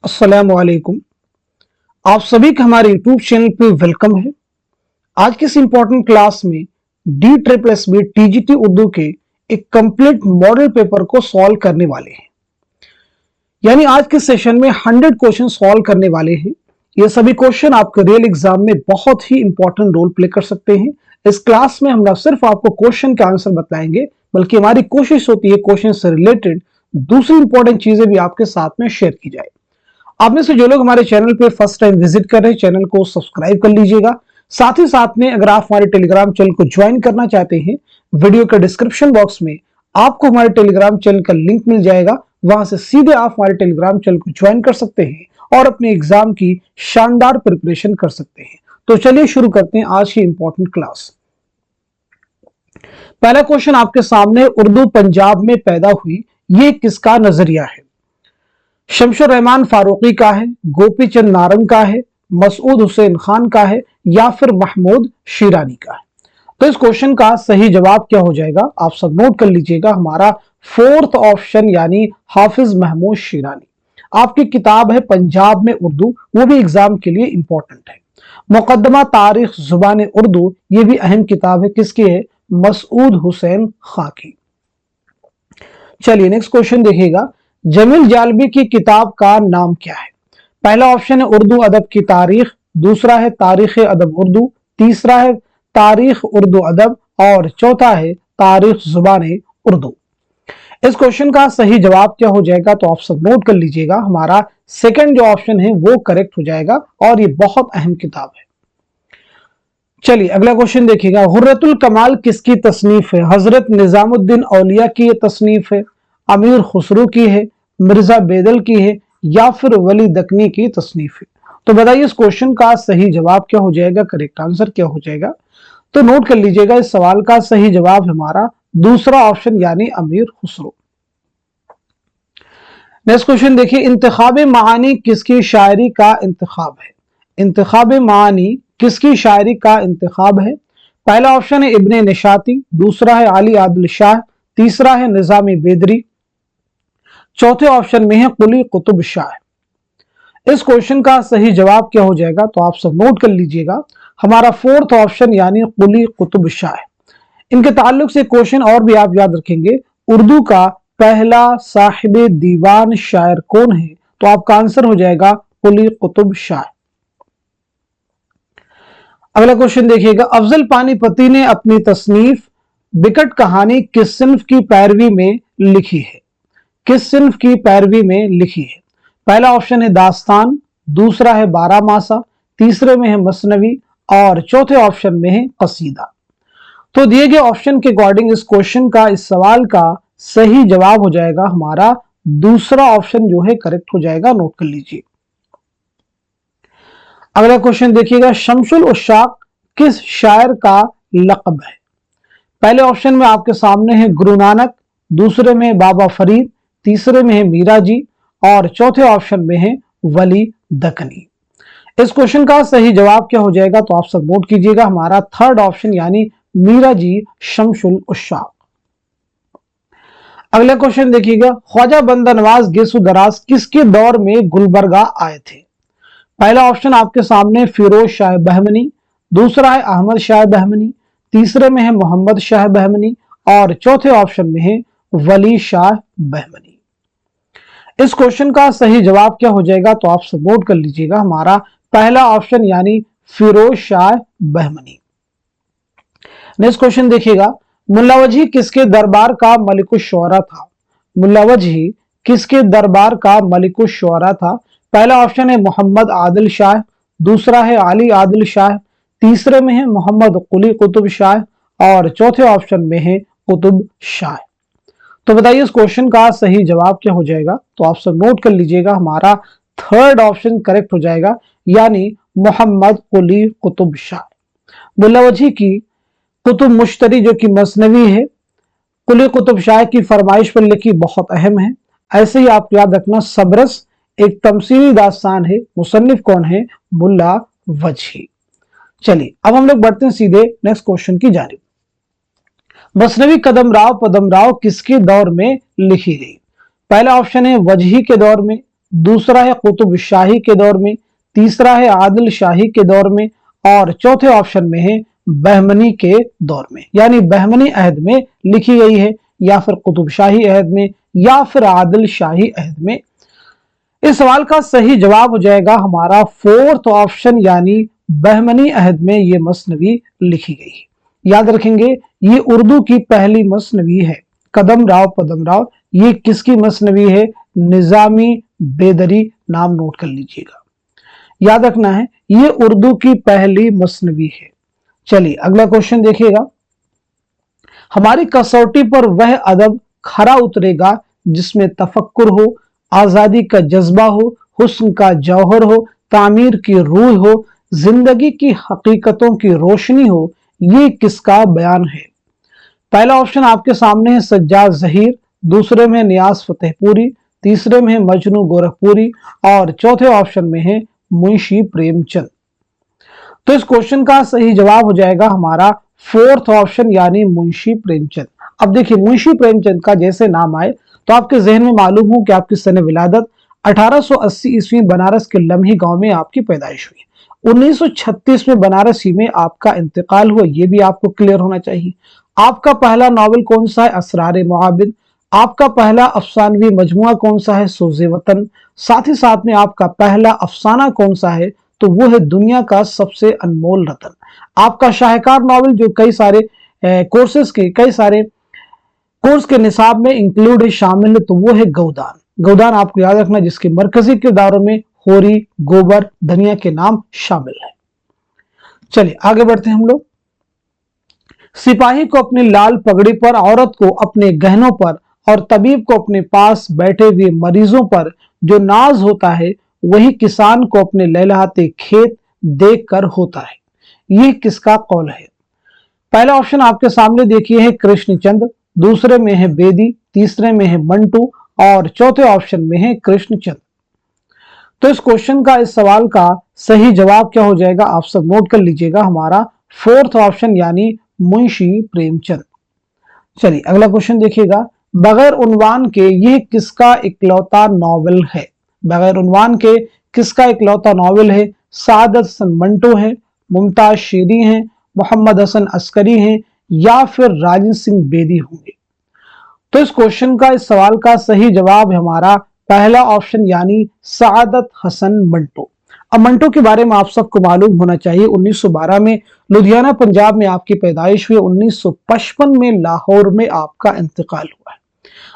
अस्सलाम वालेकुम। आप सभी का हमारे यूट्यूब चैनल पे वेलकम है। आज की इस इंपॉर्टेंट क्लास में DSSB TGT उर्दू के एक कंप्लीट मॉडल पेपर को सॉल्व करने वाले हैं। यानी आज के सेशन में 100 क्वेश्चन सॉल्व करने वाले हैं। ये सभी क्वेश्चन आपके रियल एग्जाम में बहुत ही इंपॉर्टेंट रोल प्ले कर सकते हैं। इस क्लास में हम ना सिर्फ आपको क्वेश्चन के आंसर बताएंगे, बल्कि हमारी कोशिश होती है क्वेश्चन से रिलेटेड दूसरी इंपॉर्टेंट चीजें भी आपके साथ में शेयर की जाए। आप में से जो लोग हमारे चैनल पे फर्स्ट टाइम विजिट कर रहे हैं, चैनल को सब्सक्राइब कर लीजिएगा। साथ ही साथ में अगर आप हमारे टेलीग्राम चैनल को ज्वाइन करना चाहते हैं, वीडियो के डिस्क्रिप्शन बॉक्स में आपको हमारे टेलीग्राम चैनल का लिंक मिल जाएगा। वहां से सीधे आप हमारे टेलीग्राम चैनल को ज्वाइन कर सकते हैं और अपने एग्जाम की शानदार प्रिपरेशन कर सकते हैं। तो चलिए शुरू करते हैं आज की इंपॉर्टेंट क्लास। पहला क्वेश्चन आपके सामने, उर्दू पंजाब में पैदा हुई, ये किसका नजरिया है? शमशुर रहमान फारूकी का है, गोपी चंद नारंग का है, मसूद हुसैन खान का है, या फिर महमूद शिरानी का है? तो इस क्वेश्चन का सही जवाब क्या हो जाएगा, आप सब नोट कर लीजिएगा। हमारा फोर्थ ऑप्शन यानी हाफिज महमूद शिरानी। आपकी किताब है पंजाब में उर्दू, वो भी एग्जाम के लिए इंपॉर्टेंट है। मुकदमा तारीख जुबान उर्दू, ये भी अहम किताब है, किसकी है? मसूद हुसैन खां की। चलिए नेक्स्ट क्वेश्चन देखिएगा। जमील जालबी की किताब का नाम क्या है? पहला ऑप्शन है उर्दू अदब की तारीख, दूसरा है तारीख अदब उर्दू, तीसरा है तारीख उर्दू अदब और चौथा है तारीख जुबान उर्दू। इस क्वेश्चन का सही जवाब क्या हो जाएगा, तो आप सब नोट कर लीजिएगा। हमारा सेकंड जो ऑप्शन है वो करेक्ट हो जाएगा और ये बहुत अहम किताब है। चलिए अगला क्वेश्चन देखिएगा। हुर्रतुल कमाल किसकी तसनीफ है? हजरत निजामुद्दीन औलिया की ये तसनीफ है, अमीर खुसरो की है, मिर्जा बेदल की है, या फिर वली दकनी की तसनीफ है? तो बताइए इस क्वेश्चन का सही जवाब क्या हो जाएगा, करेक्ट आंसर क्या हो जाएगा? तो नोट कर लीजिएगा, इस सवाल का सही जवाब हमारा दूसरा ऑप्शन यानी अमीर खुसरो। नेक्स्ट क्वेश्चन देखिए। इंतखाब मानी किसकी शायरी का इंतखाब है? इंतखाब मानी किसकी शायरी का इंतखाब है? पहला ऑप्शन है इब्ने निशाती, दूसरा है अली आदिल शाह, तीसरा है निजामी बेदरी, चौथे ऑप्शन में है कुली कुतुब शाह। इस क्वेश्चन का सही जवाब क्या हो जाएगा, तो आप सब नोट कर लीजिएगा। हमारा फोर्थ ऑप्शन यानी कुली कुतुब शाह। इनके ताल्लुक से क्वेश्चन और भी आप याद रखेंगे। उर्दू का पहला साहिब दीवान शायर कौन है? तो आपका आंसर हो जाएगा कुली कुतुब शाह। अगला क्वेश्चन देखिएगा। अफजल पानीपती ने अपनी तसनीफ बिकट कहानी किस सिन्फ की पैरवी में लिखी है? किस सिन्फ की पैरवी में लिखी है? पहला ऑप्शन है दास्तान, दूसरा है बारामासा, तीसरे में है मसनवी और चौथे ऑप्शन में है कसीदा। तो दिए गए ऑप्शन के अकॉर्डिंग इस क्वेश्चन का, इस सवाल का सही जवाब हो जाएगा हमारा दूसरा ऑप्शन जो है करेक्ट हो जाएगा, नोट कर लीजिए। अगला क्वेश्चन देखिएगा। शमसुल उशाक किस शायर का लक़ब है? पहले ऑप्शन में आपके सामने है गुरु नानक, दूसरे में बाबा फरीद, तीसरे में है मीरा जी और चौथे ऑप्शन में है वली दकनी। इस क्वेश्चन का सही जवाब क्या हो जाएगा, तो आप सब नोट कीजिएगा। हमारा थर्ड ऑप्शन यानी मीरा जी शमसुल उशाक। अगला क्वेश्चन देखिएगा। ख्वाजा बंदा नवाज गेसु दराज किसके दौर में गुलबर्गा आए थे? पहला ऑप्शन आपके सामने फिरोज शाह बहमनी, दूसरा है अहमद शाह बहमनी, तीसरे में है मोहम्मद शाह बहमनी और चौथे ऑप्शन में है वली शाह बहमनी। इस क्वेश्चन का सही जवाब क्या हो जाएगा, तो आप सब नोट कर लीजिएगा। हमारा पहला ऑप्शन यानी फिरोज शाह बहमनी। नेक्स्ट क्वेश्चन देखिएगा। मुल्ला वजही किसके दरबार का मलिकुश्शुअरा था? मुल्ला वजही किसके दरबार का मलिकुश्शुअरा था? पहला ऑप्शन है मोहम्मद आदिल शाह, दूसरा है अली आदिल शाह, तीसरे में है मोहम्मद कुली कुतुब शाह और चौथे ऑप्शन में है कुतुब शाह। तो बताइए इस क्वेश्चन का सही जवाब क्या हो जाएगा, तो आप सब नोट कर लीजिएगा। हमारा थर्ड ऑप्शन करेक्ट हो जाएगा यानी मोहम्मद कुली कुतुब शाह। मुल्ला वजही की कुतुब मुश्तरी जो कि मसनवी है, कुली कुतुब शाह की फरमाइश पर लिखी, बहुत अहम है। ऐसे ही आप याद रखना सबरस एक तमसीली दास्तान है, मुसन्निफ कौन है? मुल्ला वजही। चलिए अब हम लोग बढ़ते हैं सीधे नेक्स्ट क्वेश्चन की जानिब। मसनवी कदमराव पदमराव किसके दौर में लिखी गई? पहला ऑप्शन है वजही के दौर में, दूसरा है कुतुब शाही के दौर में, तीसरा है आदिल शाही के दौर में, और चौथे ऑप्शन में है बहमनी के दौर में। यानी बहमनी अहद में लिखी गई है, या फिर कुतुब शाही अहद में, या फिर आदिल शाही अहद में। इस सवाल का सही जवाब हो जाएगा हमारा फोर्थ ऑप्शन, यानी बहमनी अहद में ये मसनवी लिखी गई है। याद रखेंगे ये उर्दू की पहली मसनवी है। कदम राव पदम राव, ये किसकी मसनवी है? निजामी बेदरी, नाम नोट कर लीजिएगा। याद रखना है ये उर्दू की पहली मसनवी है। चलिए अगला क्वेश्चन देखिएगा। हमारी कसौटी पर वह अदब खरा उतरेगा जिसमें तफक्कुर हो, आजादी का जज्बा हो, हुस्न का जौहर हो, तामीर की रूह हो, जिंदगी की हकीकतों की रोशनी हो, ये किसका बयान है? पहला ऑप्शन आपके सामने है सज्जाद जहीर, दूसरे में नियाज फतेहपुरी, तीसरे में है मजनू गोरखपुरी, और चौथे ऑप्शन में है मुंशी प्रेमचंद। तो इस क्वेश्चन का सही जवाब हो जाएगा हमारा फोर्थ ऑप्शन, यानी मुंशी प्रेमचंद। अब देखिए मुंशी प्रेमचंद का जैसे नाम आए तो आपके जहन में मालूम हो कि आपकी सने विलादत 1880 ईस्वी बनारस के लम्ही गांव में आपकी पैदाइश हुई। 1936 में बनारसी में आपका इंतकाल हुआ, यह भी आपको क्लियर होना चाहिए। आपका पहला नॉवेल कौन सा है? असरार मुआबिद। आपका पहला अफसानवी मजमुआ कौन सा है? सोज़े वतन। साथ ही साथ में आपका पहला अफसाना कौन सा है? तो वो है दुनिया का सबसे अनमोल रतन। आपका शाहकार नॉवेल जो कई सारे कोर्सेज के कई सारे कोर्स के निसाब में इंक्लूड है, शामिल है, तो वो है गौदान। गौदान आपको याद रखना, जिसके मरकजी किरदारों में होरी, गोबर, धनिया के नाम शामिल है। चलिए आगे बढ़ते हैं हम लोग। सिपाही को अपनी लाल पगड़ी पर, औरत को अपने गहनों पर, और तबीब को अपने पास बैठे हुए मरीजों पर जो नाज होता है, वही किसान को अपने लहलहाते खेत देखकर होता है। ये किसका कौल है? पहला ऑप्शन आपके सामने देखिए है कृष्णचंद्र, दूसरे में है बेदी, तीसरे में है मंटू, और चौथे ऑप्शन में है कृष्णचंद्र। तो इस क्वेश्चन का, इस सवाल का सही जवाब क्या हो जाएगा? आप सब नोट कर लीजिएगा, हमारा फोर्थ ऑप्शन, यानी मुंशी प्रेमचंद। चलिए अगला क्वेश्चन देखिएगा। बगैर उन्वान के यह किसका इकलौता नॉवेल है? बगैर उन्वान के किसका इकलौता नॉवेल है? सादत हसन मंटो है, मुमताज शेरी हैं, मोहम्मद हसन अस्करी हैं, या फिर राजन सिंह बेदी होंगे? तो इस क्वेश्चन का, इस सवाल का सही जवाब है हमारा पहला ऑप्शन, यानी सादत हसन मंटो। अब मंटो के बारे में आप सबको मालूम होना चाहिए, 1912 में लुधियाना पंजाब में आपकी पैदाइश हुई, 1955 में लाहौर में आपका इंतकाल हुआ है।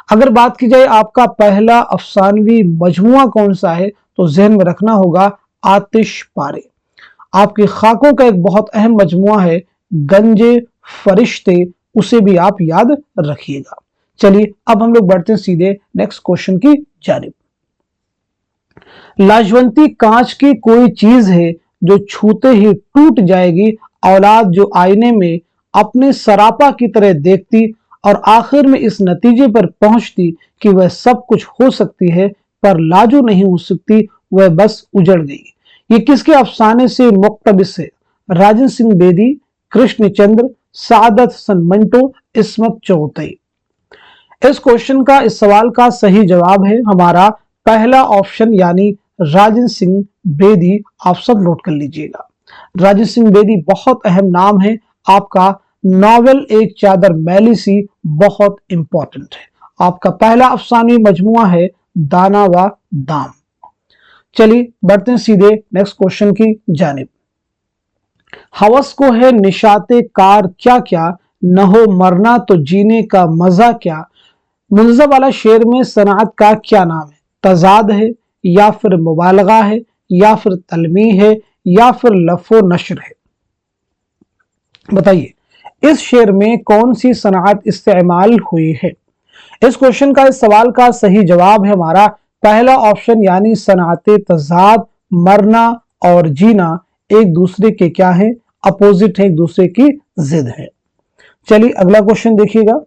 अगर बात की जाए आपका पहला अफसानवी मजमुआ कौन सा है, तो जहन में रखना होगा आतिश पारे। आपकी खाकों का एक बहुत अहम मजमुआ है गंजे फरिश्ते, उसे भी आप याद रखिएगा। चलिए अब हम लोग बढ़ते हैं सीधे नेक्स्ट क्वेश्चन की जानिब। लाजवंती कांच की कोई चीज है जो छूते ही टूट जाएगी, औलाद जो आईने में अपने सरापा की तरह देखती और आखिर में इस नतीजे पर पहुंचती कि वह सब कुछ हो सकती है पर लाजो नहीं हो सकती, वह बस उजड़ गई। ये किसके अफसाने से मुक्तबिस है? राजन सिंह बेदी, कृष्णचंद्र, सादत हसन मंटो, इस्मत चौगतई। इस क्वेश्चन का, इस सवाल का सही जवाब है हमारा पहला ऑप्शन, यानी राजन सिंह बेदी। आप सब नोट कर लीजिएगा, राजन सिंह बेदी बहुत अहम नाम है। आपका नॉवेल एक चादर मैली सी बहुत इंपॉर्टेंट है। आपका पहला अफसानी मजमुआ है दाना व दाम। चलिए बढ़ते हैं सीधे नेक्स्ट क्वेश्चन की जानिब। हवस को है निशाते कार क्या क्या, न हो मरना तो जीने का मजा क्या। मुनज़्ज़म वाला शेर में सनाअत का क्या नाम है? तजाद है, या फिर मुबालगा है, या फिर तलमी है, या फिर लफ़ो नशर है? बताइए इस शेर में कौन सी सनाअत इस्तेमाल हुई है? इस क्वेश्चन का, इस सवाल का सही जवाब है हमारा पहला ऑप्शन, यानी सनाअते तजाद। मरना और जीना एक दूसरे के क्या है? अपोजिट है, एक दूसरे की जिद है। चलिए अगला क्वेश्चन देखिएगा।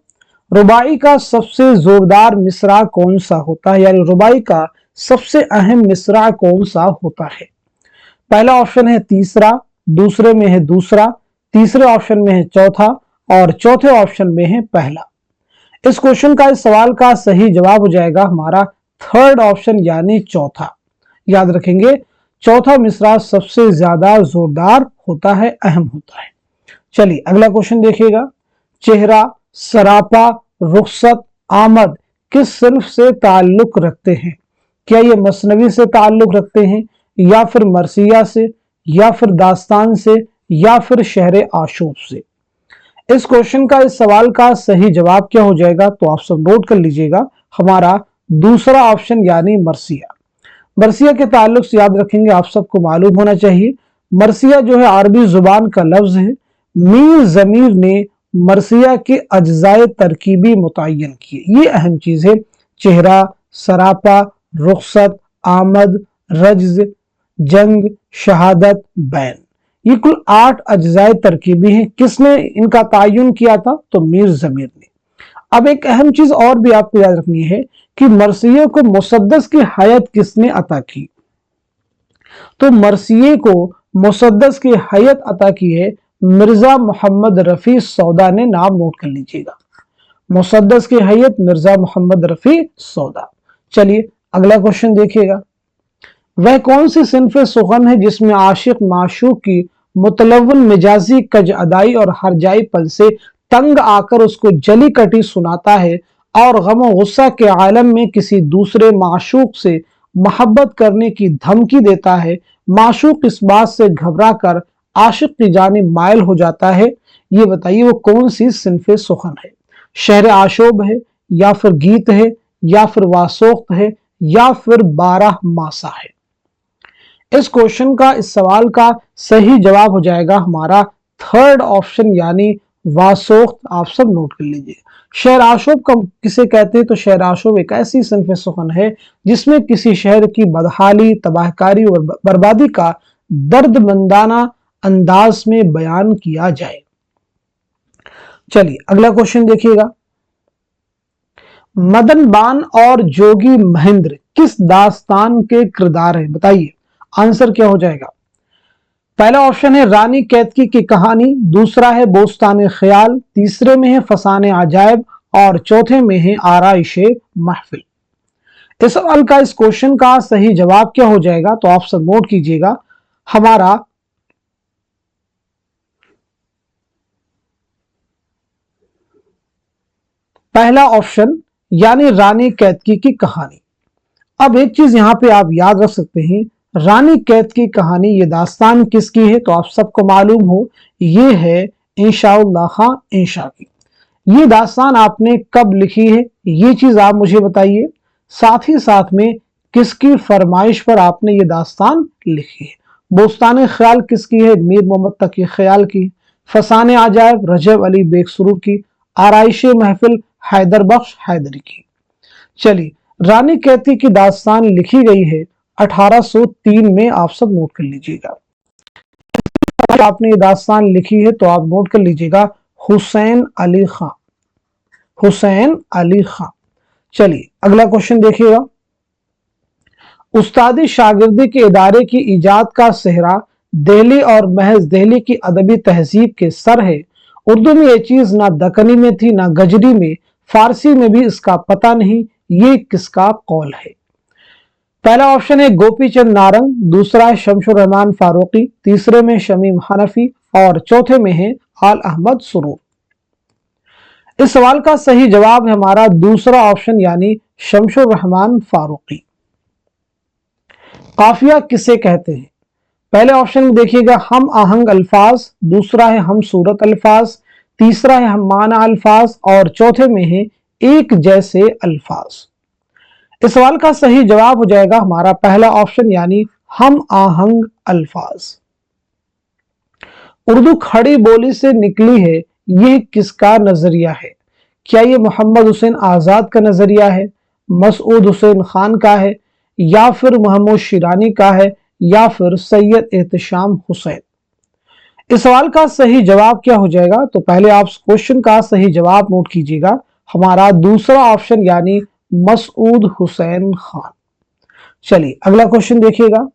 रुबाई का सबसे जोरदार मिसरा कौन सा होता है, यानी रुबाई का सबसे अहम मिसरा कौन सा होता है? पहला ऑप्शन है तीसरा, दूसरे में है दूसरा, तीसरे ऑप्शन में है चौथा, और चौथे ऑप्शन में है पहला। इस क्वेश्चन का, इस सवाल का सही जवाब हो जाएगा हमारा थर्ड ऑप्शन यानी चौथा। याद रखेंगे, चौथा मिसरा सबसे ज्यादा जोरदार होता है, अहम होता है। चलिए अगला क्वेश्चन देखिएगा। चेहरा, सरापा, रुखसत, आमद किस सिर्फ से ताल्लुक रखते हैं? क्या ये मसनवी से ताल्लुक रखते हैं, या फिर मरसिया से, या फिर दास्तान से, या फिर शहर आशूब से? इस क्वेश्चन का, इस सवाल का सही जवाब क्या हो जाएगा, तो आप सब नोट कर लीजिएगा। हमारा दूसरा ऑप्शन यानी मरसिया। मरसिया के ताल्लुक से याद रखेंगे, आप सबको मालूम होना चाहिए, मरसिया जो है अरबी जुबान का लफ्ज है। मीर जमीर ने मरसिया के अज्जाए तरकीबी मुतय्यन किए। ये अहम चीज है। चेहरा, सरापा, रुखसत, आमद, रज्ज, जंग, शहादत, बैन, ये कुल 8 अज्जाए तरकीबी हैं। किसने इनका तयन किया था? तो मीर जमीर ने। अब एक अहम चीज और भी आपको याद रखनी है कि मरसिये को मुसद्दस की हैयत किसने अता की? तो मरसिये को मुसद्दस की हैयत अता की है मिर्जा मोहम्मद रफी सौदा ने। नाम नोट कर लीजिएगा, मुसद्दस की हैयत मिर्जा मोहम्मद रफी सौदा। चलिए अगला क्वेश्चन देखिएगा। वह कौन सी सिन्फ सुखन है जिसमें आशिक माशूक की मुतलव्वन मिजाजी कज अदाई और हरजाई पल से तंग आकर उसको जली कटी सुनाता है और गम और गुस्सा के आलम में किसी दूसरे माशूक से मोहब्बत करने की धमकी देता है? माशूक इस बात से घबरा कर आशिक की जानिब मायल हो जाता है। ये बताइए वो कौन सी सिन्फ सुखन है? शहर आशूब है, या फिर गीत है, या फिर वासोख्त है, या फिर 12 मासा है? इस क्वेश्चन का, इस सवाल का सही जवाब हो जाएगा हमारा थर्ड ऑप्शन यानी वासोख्त। आप सब नोट कर लीजिए। शहर आशूब का किसे कहते हैं? तो शहर आशूब एक ऐसी सिन्फ सुखन है जिसमें किसी शहर की बदहाली, तबाहकारी और बर्बादी का दर्दमंदाना अंदाज में बयान किया जाए। चलिए अगला क्वेश्चन देखिएगा। मदन बान और जोगी महेंद्र किस दास्तान के किरदार हैं? बताइए आंसर क्या हो जाएगा। पहला ऑप्शन है रानी कैतकी की कहानी, दूसरा है बोस्तान ख्याल, तीसरे में है फसाने अजायब और चौथे में है आराइशे महफिल। इस सवाल का, इस क्वेश्चन का सही जवाब क्या हो जाएगा, तो आप सब नोट कीजिएगा। हमारा पहला ऑप्शन यानी रानी कैतकी की कहानी। अब एक चीज यहां पे आप याद रख सकते हैं, रानी कैद की कहानी, ये दास्तान किसकी है? तो आप सबको मालूम हो, ये है इंशाउल्लाह खां इंशा की। ये दास्तान आपने कब लिखी है, ये चीज आप मुझे बताइए। साथ ही साथ में किसकी फरमाइश पर आपने ये दास्तान लिखी है? बोस्तान ख्याल किसकी है? मीर मोहम्मद तकी ख्याल की। फसाने अजायब रजब अली बेगसुरूर की। आराइश महफिल हैदर बख्श हैदरी की। चलिए, रानी कैती की दास्तान लिखी गई है 1803 में। आप सब नोट कर लीजिएगा। आपने ये दास्तान लिखी है तो आप नोट कर लीजिएगा, हुसैन अली खां। हुसैन अली खां। चलिए अगला क्वेश्चन देखिएगा। उस्तादी शागिर्दी के इदारे की इजाद का सेहरा दिल्ली और महज दिल्ली की अदबी तहजीब के सर है। उर्दू में ये चीज ना दक्कनी में थी ना गजरी में, फारसी में भी इसका पता नहीं, ये किसका कौल है? पहला ऑप्शन है गोपी चंद नारंग, दूसरा है शमशुर रहमान फारूकी, तीसरे में शमीम हनफी और चौथे में है आल अहमद सुरूर। इस सवाल का सही जवाब है हमारा दूसरा ऑप्शन यानी शमशुर रहमान फारूकी। काफिया किसे कहते हैं? पहले ऑप्शन में देखिएगा हम आहंग अल्फाज, दूसरा है हम सूरत अल्फाज, तीसरा है हम माना अल्फाज और चौथे में है एक जैसे अल्फाज। इस सवाल का सही जवाब हो जाएगा हमारा पहला ऑप्शन यानी हम आहंग अल्फाज। उर्दू खड़ी बोली से निकली है, यह किसका नजरिया है? क्या यह मोहम्मद हुसैन आजाद का नजरिया है, मसूद हुसैन खान का है, या फिर मोहम्मद शिरानी का है, या फिर सैयद एहतशाम हुसैन? इस सवाल का सही जवाब क्या हो जाएगा? तो पहले आप क्वेश्चन का सही जवाब नोट कीजिएगा, हमारा दूसरा ऑप्शन यानी मसूद हुसैन खान। चलिए अगला क्वेश्चन देखिएगा।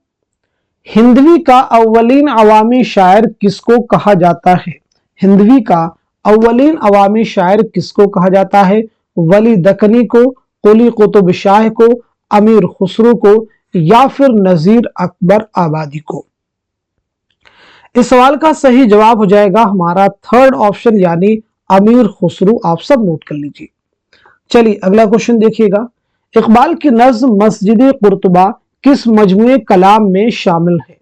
हिंदवी का अव्वलीन अवामी शायर किसको कहा जाता है? हिंदवी का अव्वलीन अवामी शायर किसको कहा जाता है? वली दक्कनी को, कुली कुतुब शाह को, अमीर खुसरो को या फिर नजीर अकबर आबादी को? इस सवाल का सही जवाब हो जाएगा हमारा थर्ड ऑप्शन यानी अमीर खुसरो। आप सब नोट कर लीजिए। चलिए अगला क्वेश्चन देखिएगा। इकबाल की नज्म मस्जिद कुर्तुबा किस मजमूए कलाम में शामिल है?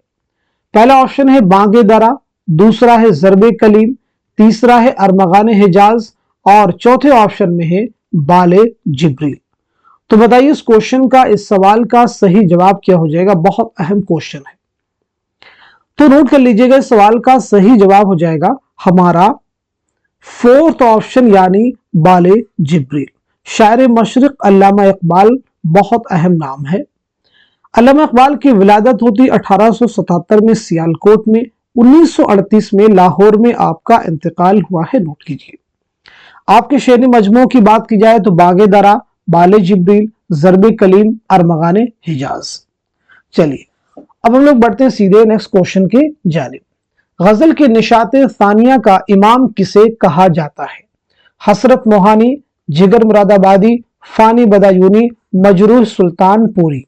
पहला ऑप्शन है बांगे दरा, दूसरा है ज़रबे कलीम, तीसरा है अरमगान हिजाज और चौथे ऑप्शन में है बाले जिब्रील। तो बताइए इस क्वेश्चन का, इस सवाल का सही जवाब क्या हो जाएगा? बहुत अहम क्वेश्चन है, तो नोट कर लीजिएगा। इस सवाल का सही जवाब हो जाएगा हमारा फोर्थ ऑप्शन यानी बाले जिब्रील। शायर मशरिक अल्लामा इकबाल बहुत अहम नाम है। अल्लामा इकबाल की विलादत होती 1877 में सियालकोट में, 1938 में लाहौर में आपका इंतकाल हुआ है। नोट कीजिए। आपके शेरी मजमू की बात की जाए तो बागे दरा, बाले जिब्रील, ज़रबे कलीम, अरमगान हिजाज। चलिए अब हम लोग बढ़ते हैं सीधे नेक्स्ट क्वेश्चन के जानिब। गजल के निशात सानिया का इमाम किसे कहा जाता है? हसरत मोहानी, जिगर मुरादाबादी, फानी बदायूनी, मजरूह सुल्तानपुरी।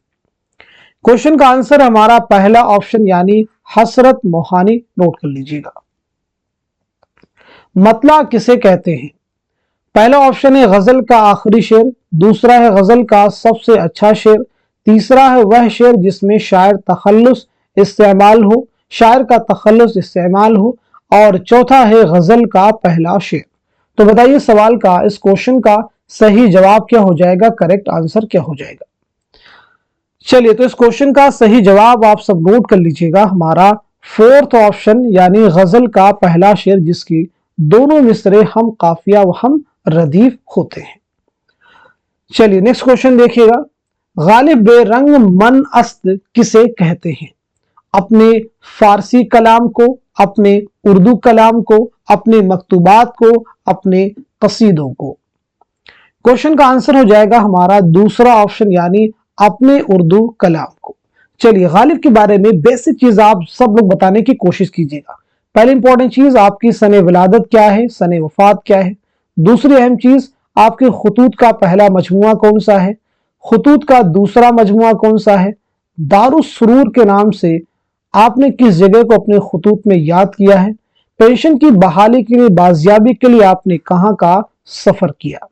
क्वेश्चन का आंसर हमारा पहला ऑप्शन यानी हसरत मोहानी। नोट कर लीजिएगा। मतला किसे कहते हैं? पहला ऑप्शन है गजल का आखिरी शेर, दूसरा है गजल का सबसे अच्छा शेर, तीसरा है वह शेर जिसमें शायर का तखल्लुस इस्तेमाल हो और चौथा है गजल का पहला शेर। तो बताइए सवाल का, इस क्वेश्चन का सही जवाब क्या हो जाएगा? करेक्ट आंसर क्या हो जाएगा? चलिए तो इस क्वेश्चन का सही जवाब आप सब नोट कर लीजिएगा हमारा फोर्थ ऑप्शन यानी गजल का पहला शेर जिसकी दोनों मिसरे हम काफिया व हम रदीफ होते हैं। चलिए नेक्स्ट क्वेश्चन देखिएगा। गालिब बेरंग मन अस्त किसे कहते हैं? अपने फारसी कलाम को, अपने उर्दू कलाम को, अपने मकतूबात को, अपने कसीदों को। क्वेश्चन का आंसर हो जाएगा हमारा दूसरा ऑप्शन यानी अपने उर्दू कलाम को। चलिए गालिब के बारे में बेसिक चीज आप सब लोग बताने की कोशिश कीजिएगा। पहली इंपॉर्टेंट चीज आपकी सने विलादत क्या है, सने वफात क्या है। दूसरी अहम चीज आपके खुतूत का पहला मजमुआ कौन सा है, खुतूत का दूसरा मजमुआ कौन सा है, दारुस सुरूर के नाम से आपने किस जगह को अपने खुतूत में याद किया है, पेंशन की बहाली के लिए, बाजियाबी के लिए आपने कहां का सफर किया।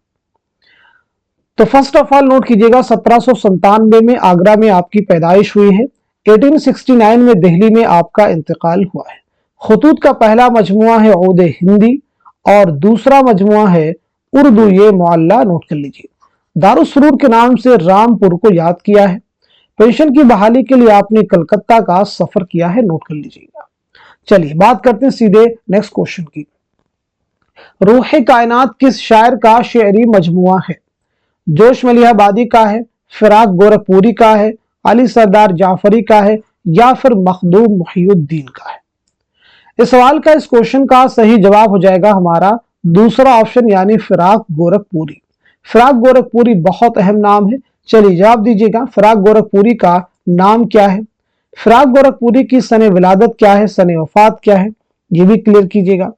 तो फर्स्ट ऑफ ऑल नोट कीजिएगा 1797 में आगरा में आपकी पैदाइश हुई है, 1869 में दिल्ली में आपका इंतकाल हुआ है। खुतूत का पहला मजमुआ है औदे हिंदी और दूसरा मजमुआ है उर्दू ये मुअल्ला। नोट कर लीजिए। दारुस सुरूर के नाम से रामपुर को याद किया है। पेंशन की बहाली के लिए आपने कलकत्ता का सफर किया है। नोट कर लीजिएगा। चलिए बात करते हैं सीधे नेक्स्ट क्वेश्चन की। रूह कायनात किस शायर का शेरी मजमुआ है? जोश मलिहाबादी का है, फिराक गोरखपुरी का है, अली सरदार जाफरी का है या फिर मखदूम मुहियुद्दीन का है? इस सवाल का, इस क्वेश्चन का सही जवाब हो जाएगा हमारा दूसरा ऑप्शन यानी फिराक गोरखपुरी। फिराक गोरखपुरी बहुत अहम नाम है। चलिए जवाब दीजिएगा, फिराक गोरखपुरी का नाम क्या है, फिराक गोरखपुरी की सने विलादत क्या है, सने वफात क्या है, ये भी क्लियर कीजिएगा।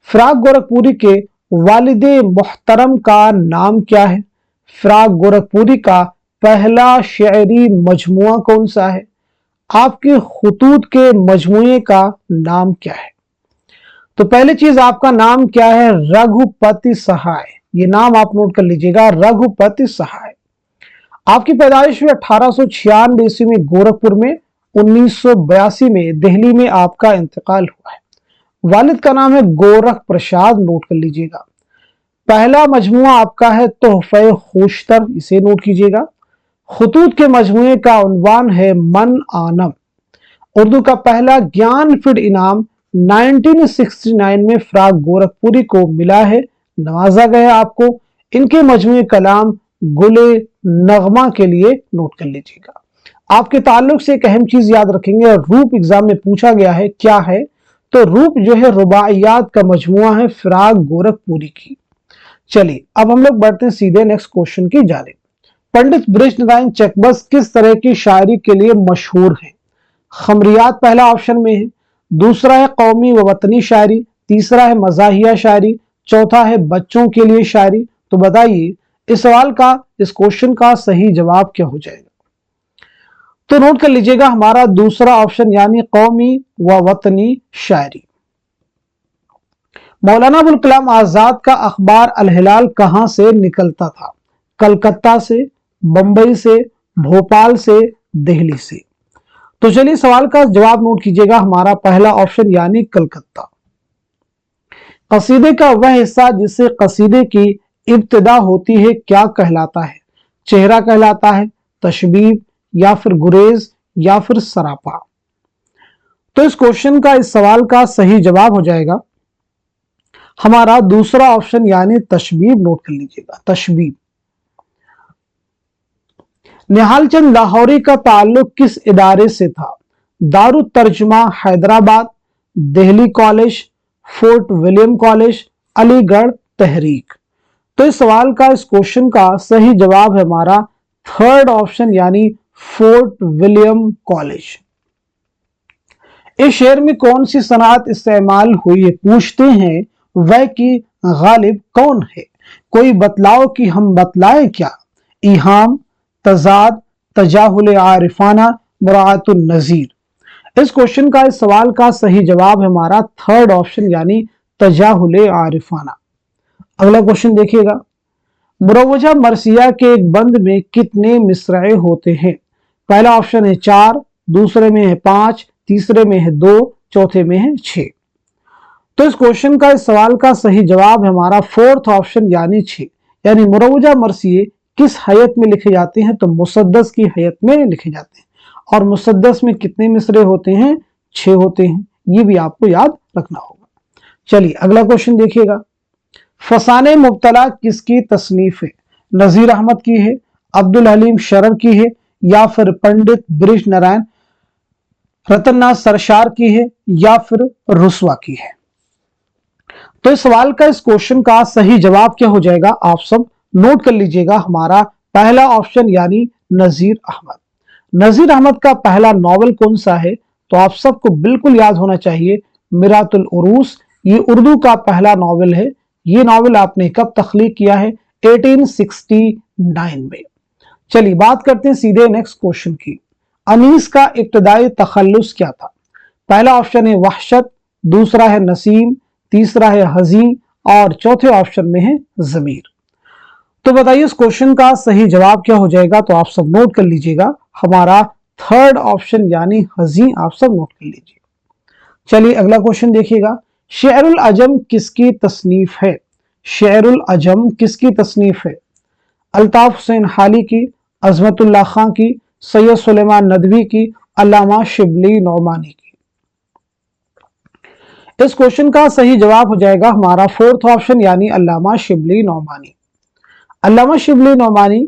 फिराक गोरखपुरी के वालिदे मुहतरम का नाम क्या है, फिराक गोरखपुरी का पहला शेरी मजमुआ कौन सा है, आपके खुतूत के मजमुए का नाम क्या है। तो पहली चीज आपका नाम क्या है? रघुपति सहाय। ये नाम आप नोट कर लीजिएगा, रघुपति सहाय। आपकी पैदाइश हुई 1896 ईस्वी में गोरखपुर में, 1982 में दिल्ली में आपका इंतकाल हुआ है। वालिद का नाम है गोरख प्रसाद। नोट कर लीजिएगा। पहला मजमुआ आपका है तोहफे खुशतर, इसे नोट कीजिएगा। खुतूत के मजमुए का उन्वान है मन आनम। उर्दू का पहला ज्ञानपीठ इनाम 1969 में फिराक गोरखपुरी को मिला है, नवाजा गया आपको। इनके मजमुए कलाम गुले नगमा के लिए नोट कर लीजिएगा। आपके ताल्लुक से एक अहम चीज याद रखेंगे, रूप एग्जाम में पूछा गया है, क्या है? तो रूप जो है रुबाइयात का मजमुआ है फिराक गोरखपुरी की। चलिए अब हम लोग बढ़ते हैं सीधे नेक्स्ट क्वेश्चन की जानिब। पंडित बृजनारायण चकबस किस तरह की शायरी के लिए मशहूर है? खमरियात पहला ऑप्शन में है, दूसरा है कौमी व वतनी शायरी, तीसरा है मजाहिया शायरी, चौथा है बच्चों के लिए शायरी। तो बताइए इस सवाल का, इस क्वेश्चन का सही जवाब क्या हो जाएगा? तो नोट कर लीजिएगा हमारा दूसरा ऑप्शन यानी कौमी व वतनी शायरी। मौलाना अबुल कलाम आजाद का अखबार अल हिलाल कहां से निकलता था? कलकत्ता से, बंबई से, भोपाल से, दिल्ली से। तो चलिए सवाल का जवाब नोट कीजिएगा हमारा पहला ऑप्शन यानी कलकत्ता। कसीदे का वह हिस्सा जिससे कसीदे की इब्तिदा होती है क्या कहलाता है? चेहरा कहलाता है, तशबीब, या फिर गुरेज, या फिर सरापा। तो इस क्वेश्चन का, इस सवाल का सही जवाब हो जाएगा हमारा दूसरा ऑप्शन यानी तशबीब। नोट कर लीजिएगा, तशबीब। निहाल चंद लाहौरी का ताल्लुक किस इदारे से था? Darul Tarjuma Hyderabad, Delhi college, Fort William college, Aligarh तहरीक। तो इस सवाल का, इस क्वेश्चन का सही जवाब है हमारा थर्ड ऑप्शन यानी फोर्ट विलियम कॉलेज। इस शेर में कौन सी सनात इस्तेमाल हुई है? पूछते हैं वह की गालिब कौन है? कोई बतलाओ कि हम बतलाएं क्या? इहाम, तजाद, तजाहुल आरिफाना, मुराअतुन नजीर। इस क्वेश्चन का, इस सवाल का सही जवाब है हमारा थर्ड ऑप्शन यानी तजाहुल आरिफाना। अगला क्वेश्चन देखिएगा, मुरवजा मरसिया के एक बंद में कितने मिसरे होते हैं? पहला ऑप्शन है 4, दूसरे में है 5, तीसरे में है 2, चौथे में है 6। तो इस क्वेश्चन का, इस सवाल का सही जवाब है हमारा फोर्थ ऑप्शन यानी 6। यानी मुरवजा मरसिये किस हैयत में लिखे जाते हैं? तो मुसद्दस की हैयत में लिखे जाते हैं। और मुसद्दस में कितने मिसरे होते हैं? 6 होते हैं। ये भी आपको याद रखना होगा। चलिए अगला क्वेश्चन देखिएगा, फसाने मुब्तला किसकी तसनीफ है? नजीर अहमद की है, अब्दुल हलीम शरर की है, या फिर पंडित ब्रिज नारायण रतननाथ सरशार की है, या फिर रुस्वा की है। तो इस सवाल का, इस क्वेश्चन का सही जवाब क्या हो जाएगा? आप सब नोट कर लीजिएगा हमारा पहला ऑप्शन यानी नजीर अहमद। नजीर अहमद का पहला नॉवल कौन सा है? तो आप सबको बिल्कुल याद होना चाहिए मिरातुल उरूस। ये उर्दू का पहला नॉवल है। ये नॉवल आपने कब तख्लीक किया है? 1869 में। चलिए बात करते हैं सीधे नेक्स्ट क्वेश्चन की। अनीस का इब्तदाई तखल्लुस क्या था? पहला ऑप्शन है वहशत, दूसरा है नसीम, तीसरा है हजीन, और चौथे ऑप्शन में है जमीर। तो बताइए इस क्वेश्चन का सही जवाब क्या हो जाएगा? तो आप सब नोट कर लीजिएगा हमारा थर्ड ऑप्शन यानी हजीन। आप सब नोट कर लीजिए। चलिए अगला क्वेश्चन देखिएगा, शेरुल अजम किसकी तसनीफ है? शेरुल अजम किसकी तसनीफ है? अल्ताफ हुसैन हाली की, अजमतुल्लाह खां की, सैयद सुलेमान नदवी की, अल्लामा शिबली नौमानी की। इस क्वेश्चन का सही जवाब हो जाएगा हमारा फोर्थ ऑप्शन यानी अल्लामा शिबली नौमानी। अल्लामा शिबली नौमानी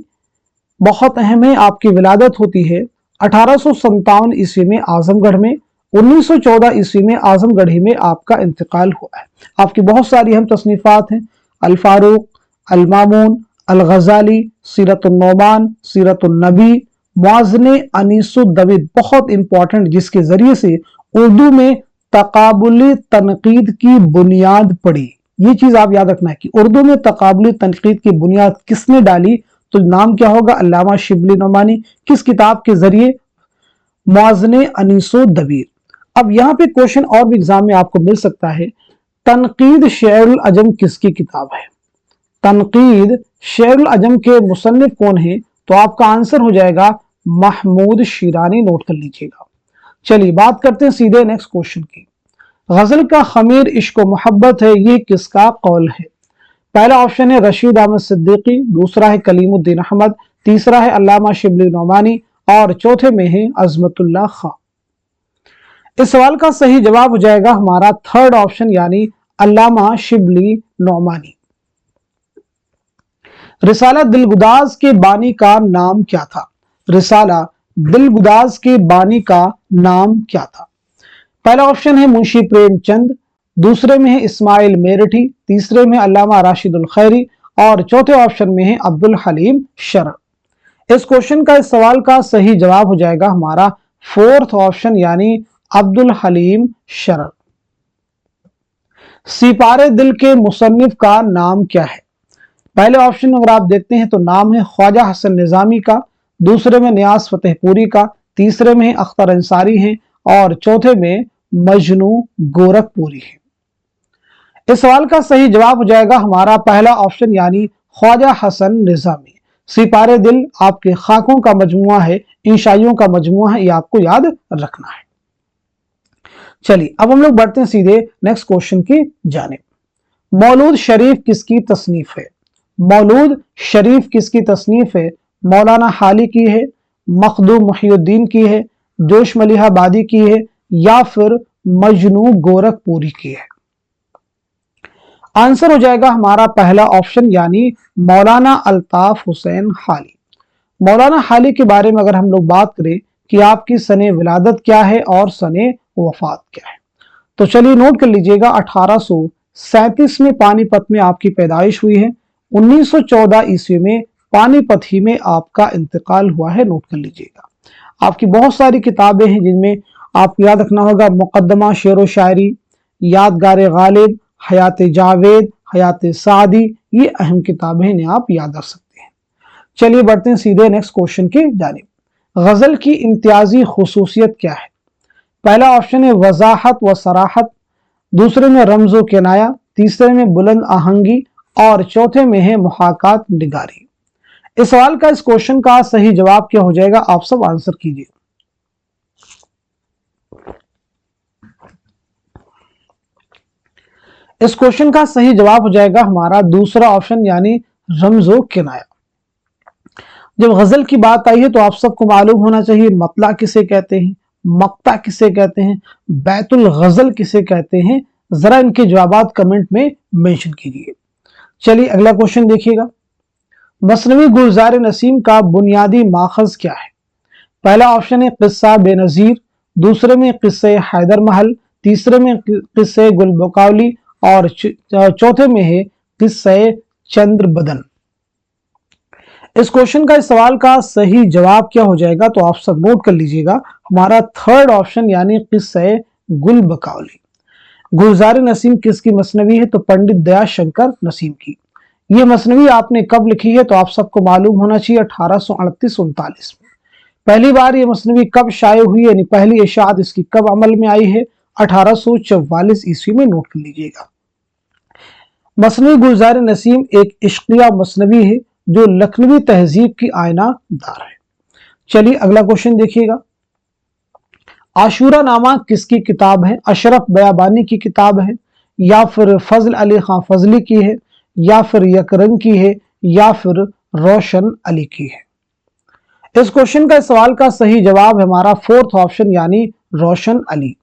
बहुत अहम है। आपकी विलादत होती है 1857 ईस्वी में आजमगढ़ में। 1914 ईस्वी में आजमगढ़ ही में आपका इंतकाल हुआ है। आपकी बहुत सारी अहम तसनीफात हैं, अल फारूक, अल मामून, अल गजाली, सीरतुन नौमान, सीरतुन नबी, मुआज़ने अनीसुद्दवीद, बहुत इंपॉर्टेंट, जिसके जरिए से उर्दू में तकाबुली तनकीद की बुनियाद पड़ी। ये चीज आप याद रखना है कि उर्दू में तकाबुली तनकीद की बुनियाद किसने डाली? तो नाम क्या होगा? अल्लामा शिबली नौमानी। किस किताब के जरिए? मुआज़ने अनीसुद्दवीद। अब यहाँ पे क्वेश्चन और भी एग्जाम में आपको मिल सकता है, तनकीद शेरुल अजम किसकी किताब है? तनकीद शेरुल अजम के मुसन्निफ कौन है? तो आपका आंसर हो जाएगा महमूद शिरानी। नोट कर लीजिएगा। चलिए बात करते हैं सीधे नेक्स्ट क्वेश्चन की। गजल का खमीर इश्क व मोहब्बत है, ये किसका कौल है? पहला ऑप्शन है रशीद अहमद सिद्दीकी, दूसरा है कलीमुद्दीन अहमद, तीसरा है अल्लामा शिबली नौमानी, और चौथे में है अजमतुल्लाह खां। इस सवाल का सही जवाब हो जाएगा हमारा थर्ड ऑप्शन यानी अल्लामा शिबली नौमानी। रिसाला दिलगुदाज के बानी का नाम क्या था? रिसाला दिलगुदाज के बानी का नाम क्या था? पहला ऑप्शन है मुंशी प्रेमचंद, दूसरे में है इस्माइल मेरठी, तीसरे में अल्लामा राशिदुल खैरी, और चौथे ऑप्शन में है अब्दुल हलीम शरर। इस क्वेश्चन का, इस सवाल का सही जवाब हो जाएगा हमारा फोर्थ ऑप्शन यानी अब्दुल हलीम शरर। सिपारे दिल के मुसन्निफ का नाम क्या है? पहले ऑप्शन अगर आप देखते हैं तो नाम है ख्वाजा हसन निजामी का, दूसरे में नियाज फतेहपुरी का, तीसरे में अख्तर अंसारी हैं और चौथे में मजनू गोरखपुरी है। इस सवाल का सही जवाब हो जाएगा हमारा पहला ऑप्शन यानी ख्वाजा हसन निजामी। सिपारे दिल आपके खाकों का मजमुआ है, इंशाइयों का मजमुआ है, ये आपको याद रखना है। चलिए अब हम लोग बढ़ते हैं सीधे नेक्स्ट क्वेश्चन की जानिब। मौलूद शरीफ किसकी तसनीफ है? मौलूद शरीफ किसकी तसनीफ है? मौलाना हाली की है, मखदूम मुहियुद्दीन की है, जोश मलिहाबादी की है, या फिर मजनू गोरखपुरी की है? आंसर हो जाएगा हमारा पहला ऑप्शन यानी मौलाना अल्ताफ हुसैन हाली। मौलाना हाली के बारे में अगर हम लोग बात करें कि आपकी सने विलादत क्या है और सने वफात क्या है, तो चलिए नोट कर लीजिएगा। 1837 में पानीपत में आपकी पैदाइश हुई है। 1914 ईस्वी में पानीपत ही में आपका इंतकाल हुआ है, नोट कर लीजिएगा। आपकी बहुत सारी किताबें हैं जिनमें आपको याद रखना होगा मुकद्दमा शेर व शायरी, यादगार गालिब, हयात जावेद, हयात सादी, ये अहम किताबें हैं, आप याद रख सकते हैं। चलिए बढ़ते हैं सीधे नेक्स्ट क्वेश्चन की जानिब। गजल की इम्तियाजी खुसूसियत क्या है? पहला ऑप्शन है वजाहत व सराहत, दूसरे में रमजो किनाया, तीसरे में बुलंद आहंगी और चौथे में है मुहाकात निगारी। इस सवाल का, इस क्वेश्चन का सही जवाब क्या हो जाएगा? आप सब आंसर कीजिए। इस क्वेश्चन का सही जवाब हो जाएगा हमारा दूसरा ऑप्शन यानी रमजो किनाया। जब गजल की बात आई है तो आप सबको मालूम होना चाहिए मतला किसे कहते हैं, मक्ता किसे कहते हैं, बैतुल गजल किसे कहते हैं। जरा इनके जवाबात कमेंट में मेंशन कीजिए। चलिए अगला क्वेश्चन देखिएगा। मसनवी गुलजार नसीम का बुनियादी माखज क्या है? पहला ऑप्शन है किस्सा बेनजीर, दूसरे में किस्से हैदर महल, तीसरे में किस्से गुलबकावली और चौथे में है किस्से चंद्र बदन। इस क्वेश्चन का, इस सवाल का सही जवाब क्या हो जाएगा? तो आप सब नोट कर लीजिएगा हमारा थर्ड ऑप्शन यानी किस्से गुलबकावली। गुलजार नसीम किसकी मसनवी है? तो पंडित दयाशंकर नसीम की। ये मसनवी आपने कब लिखी है? तो आप सबको मालूम होना चाहिए 1838-39 में। पहली बार ये मसनवी कब शाये हुई, यानी पहली इशाअत इसकी कब अमल में आई है? 1844 ईस्वी में, नोट कर लीजिएगा। मसनवी गुलजार नसीम एक इश्किया मसनवी है जो लखनवी तहजीब की आयनादार है। चलिए अगला क्वेश्चन देखिएगा। आशूरा नामा किसकी किताब है? अशरफ बयाबानी की किताब है, या फिर फजल अली खां फजली की है, या फिर यकरंग की है, या फिर रोशन अली की है? इस क्वेश्चन का, इस सवाल का सही जवाब है हमारा फोर्थ ऑप्शन यानी रोशन अली।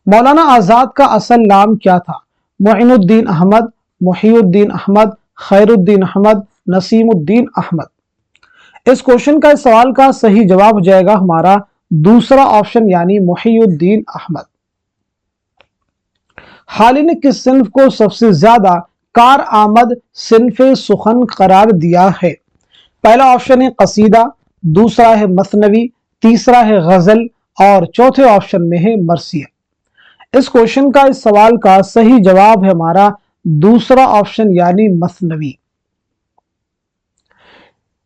मौलाना आजाद का असल नाम क्या था? मुइनुद्दीन अहमद, मुहियुद्दीन अहमद, खैरुद्दीन अहमद, नसीमुद्दीन अहमद। इस क्वेश्चन का, इस सवाल का सही जवाब हो जाएगा हमारा दूसरा ऑप्शन यानी मुहियुद्दीन अहमद। हाली ने किस सिन्फ को सबसे ज्यादा कार आमद सिन्फे सुखन करार दिया है? पहला ऑप्शन है कसीदा, दूसरा है मसनवी, तीसरा है गजल और चौथे ऑप्शन में है मरसिया। इस क्वेश्चन का, इस सवाल का सही जवाब है हमारा दूसरा ऑप्शन यानी मसनवी।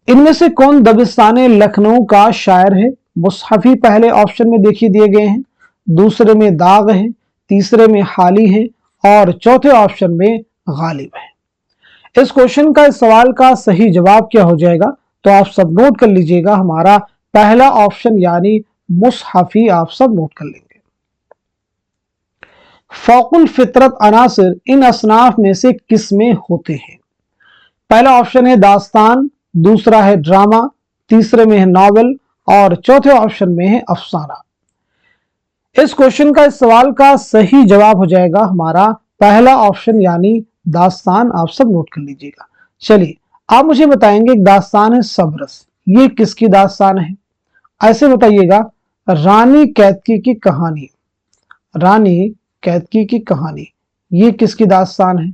इनमें से कौन दबिस्तान लखनऊ का शायर है? मुसहफी पहले ऑप्शन में देखिए दिए गए हैं, दूसरे में दाग है, तीसरे में हाली है और चौथे ऑप्शन में गालिब है। इस क्वेश्चन का, इस सवाल का सही जवाब क्या हो जाएगा? तो आप सब नोट कर लीजिएगा हमारा पहला ऑप्शन यानी मुसहफी, आप सब नोट कर लेंगे। फौकुल फितरत अनासिर इन असनाफ में से किस में होते हैं? पहला ऑप्शन है दास्तान, दूसरा है ड्रामा, तीसरे में है नॉवेल और चौथे ऑप्शन में है अफसाना। इस क्वेश्चन का, इस सवाल का सही जवाब हो जाएगा हमारा पहला ऑप्शन यानी दास्तान, आप सब नोट कर लीजिएगा। चलिए आप मुझे बताएंगे एक दास्तान है सबरस, ये किसकी दास्तान है? ऐसे बताइएगा। रानी कैतकी की कहानी, रानी कैतकी की कहानी, ये किसकी दास्तान है?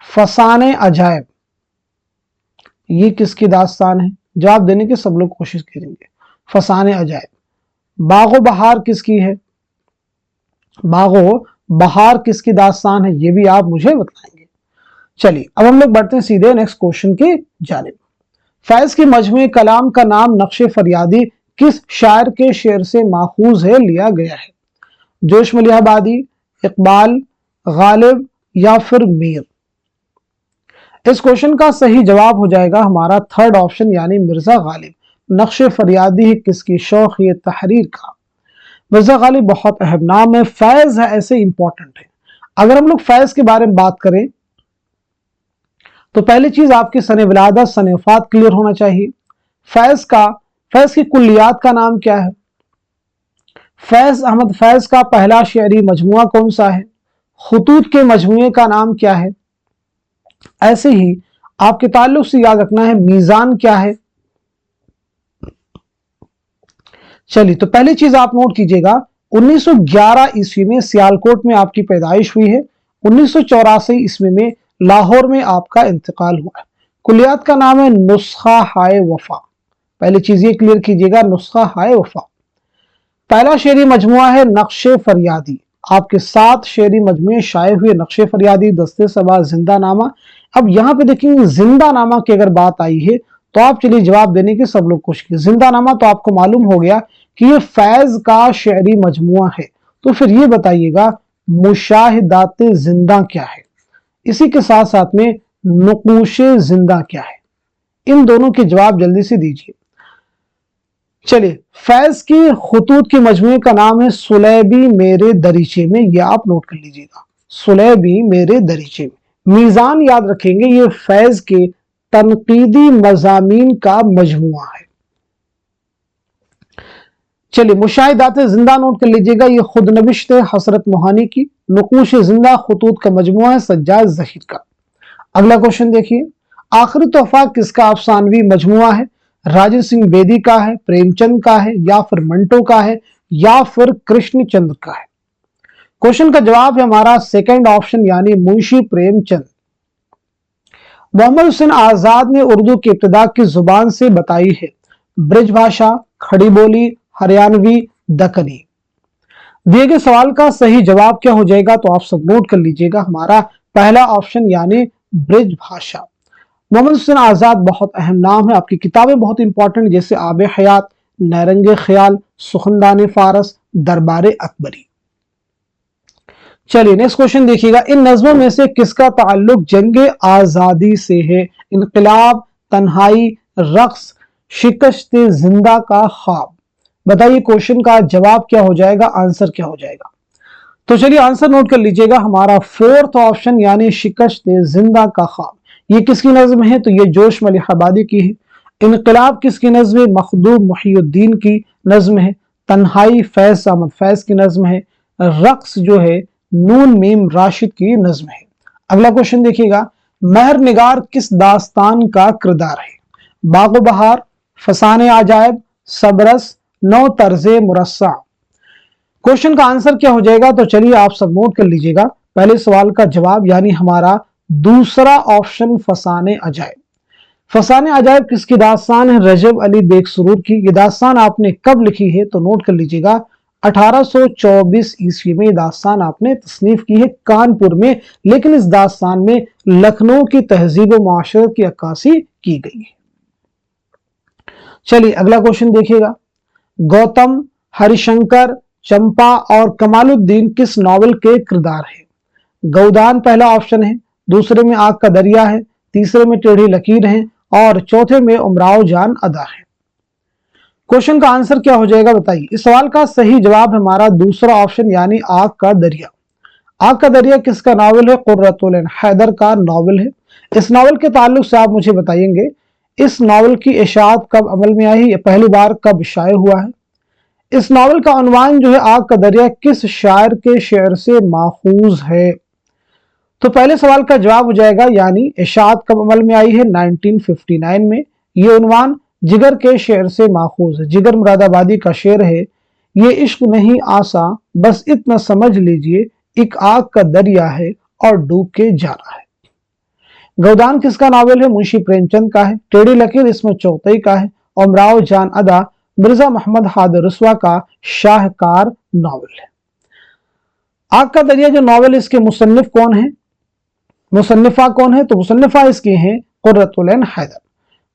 फसाने अजायब, ये किसकी दास्तान है? जवाब देने की सब लोग कोशिश करेंगे। फसाने अजायब। बागो बहार किसकी है? बागो बहार किसकी दास्तान है? ये भी आप मुझे बताएंगे। चलिए अब हम लोग बढ़ते हैं सीधे नेक्स्ट क्वेश्चन की जानिब। फैज के मजमूए कलाम का नाम नक्शे फरियादी किस शायर के शेर से माखूज है, लिया गया है? जोश मलिहाबादी, इकबाल, गालिब या फिर मीर? इस क्वेश्चन का सही जवाब हो जाएगा हमारा थर्ड ऑप्शन यानी मिर्जा गालिब। नक्शे फरियादी है किसकी? शौक ये तहरीर का। मिर्जा गालिब बहुत अहम नाम है। फैज है ऐसे इंपॉर्टेंट है। अगर हम लोग फैज के बारे में बात करें तो पहली चीज आपकी सने विलादत सने वफात क्लियर होना चाहिए। फैज की कुल्लियात का नाम क्या है? फैज अहमद फैज का पहला शेरी मजमुआ कौन सा है? खुतूत के मजमुए का नाम क्या है? ऐसे ही आपके ताल्लुक से याद रखना है मीजान क्या है। चलिए, तो पहली चीज आप नोट कीजिएगा, 1911 ईस्वी में सियालकोट में आपकी पैदाइश हुई है। 1984 ईस्वी में लाहौर में आपका इंतकाल हुआ है। कुलियात का नाम है नुस्खा हाय वफा। पहली चीज ये क्लियर कीजिएगा, नुस्खा हाय वफा। पहला शेरी मजमुआ है नक्शे फरियादी। आपके 7 शेरी मजमुए शाये हुए, नक्शे फरियादी, दस्ते सबा, जिंदा नामा। अब यहां पे देखेंगे जिंदा नामा की अगर बात आई है तो आप चलिए जवाब देने की सब लोग कोशिश कीजिए। जिंदा नामा तो आपको मालूम हो गया कि ये फैज का शेरी मजमुआ है। तो फिर ये बताइएगा मुशाहिदाते जिंदा क्या है? इसी के साथ साथ में नुकूशे जिंदा क्या है? इन दोनों के जवाब जल्दी से दीजिए। चलिए, फैज की खुतूत की मजमूए का नाम है सुलेबी मेरे दरीचे में। ये आप नोट कर लीजिएगा, सुलेबी मेरे दरीचे में। मीजान याद रखेंगे, ये फैज के तनकीदी मजामीन का मजमुआ है। चलिए, मुशाहिदात जिंदा नोट कर लीजिएगा, ये खुद नबिश्त है हसरत मोहानी की। नुकूश जिंदा खुतूत का मजमुआ है सज्जाद जहीर का। अगला क्वेश्चन देखिए, आखिरी तोहफा किसका अफसानवी मजमुआ है? राजेंद्र सिंह बेदी का है, प्रेमचंद का है, या फिर मंटो का है, या फिर कृष्णचंद्र का है? क्वेश्चन का जवाब है हमारा सेकंड ऑप्शन यानी मुंशी प्रेमचंद। मोहम्मद हुसैन आजाद ने उर्दू की इब्तिदा की जुबान से बताई है? ब्रज भाषा, खड़ी बोली, हरियाणवी, दक्कनी। दिए गए सवाल का सही जवाब क्या हो जाएगा? तो आप सब नोट कर लीजिएगा, हमारा पहला ऑप्शन यानी ब्रज भाषा। मोहम्मद हुसैन आजाद बहुत अहम नाम है। आपकी किताबें बहुत इंपॉर्टेंट जैसे आब हयात, नैरंगे ख्याल, सुखनदान फारस, दरबार अकबरी। चलिए नेक्स्ट क्वेश्चन देखिएगा, इन नज्मों में से किसका ताल्लुक जंगे आजादी से है? इनकलाब, तन्हाई, रक्स, शिकस्त जिंदा का ख्वाब। बताइए क्वेश्चन का जवाब क्या हो जाएगा, आंसर क्या हो जाएगा? तो चलिए आंसर नोट कर लीजिएगा, हमारा फोर्थ ऑप्शन यानी शिकस्त जिंदा का ख्वाब। ये किसकी नज्म है? तो ये जोश मलिहाबादी की है। इनकलाब किसकी नज्म है? मखदूम मुहियुद्दीन की नज्म है। तन्हाई फैज अहमद फैज की नज्म है। रक्स जो है नून मीम राशिद की नज्म है। अगला क्वेश्चन देखिएगा, महर निगार किस दास्तान का किरदार है? बागो बहार, फसाने आजायब, सबरस, नौ तर्जे मुरस्सा। क्वेश्चन का आंसर क्या हो जाएगा? तो चलिए आप सब नोट कर लीजिएगा, पहले सवाल का जवाब यानी हमारा दूसरा ऑप्शन फसाने अजायब। फसाने अजायब किसकी दास्तान है? रजब अली बेगसुरूर की। ये दास्तान आपने कब लिखी है? तो नोट कर लीजिएगा, 1824 ईस्वी में दास्तान आपने तसनीफ की है कानपुर में, लेकिन इस दास्तान में लखनऊ की तहजीब व माशरत की अक्कासी की गई है। चलिए अगला क्वेश्चन देखिएगा, गौतम, हरिशंकर, चंपा और कमालुद्दीन किस नॉवल के किरदार है? गौदान पहला ऑप्शन है, दूसरे में आग का दरिया है, तीसरे में टेढ़ी लकीर है और चौथे में उमराव जान अदा है। क्वेश्चन का आंसर क्या हो जाएगा बताइए? इस सवाल का सही जवाब हमारा दूसरा ऑप्शन यानी आग का दरिया। आग का दरिया किसका नावल है? कुर्रतुल ऐन हैदर का नावल है। इस नावल के ताल्लुक से आप मुझे बताएंगे, इस नावल की इशाअत कब अमल में आई है? यह पहली बार कब शाये हुआ है? इस नावल का उन्वान जो है आग का दरिया किस शायर के शेर से माखूज है? तो पहले सवाल का जवाब हो जाएगा यानी इशाअत कब अमल में आई है? 1959 में। ये उन्वान जिगर के शेर से माखूज है। जिगर मुरादाबादी का शेर है, ये इश्क नहीं आसा बस इतना समझ लीजिए, एक आग का दरिया है और डूब के जा रहा है। गौदान किसका नावल है? मुंशी प्रेमचंद का है। टेढ़ी लकीर इसमें चौथई का है और उमराव जान अदा मिर्जा मोहम्मद हादिर रसवा का शाहकार नावल है। आग का दरिया जो नावल, इसके मुसन्निफ कौन है? मुसन्निफा कौन है? तो मुसन्निफा इसकी हैं कुर्रतुल ऐन हैदर।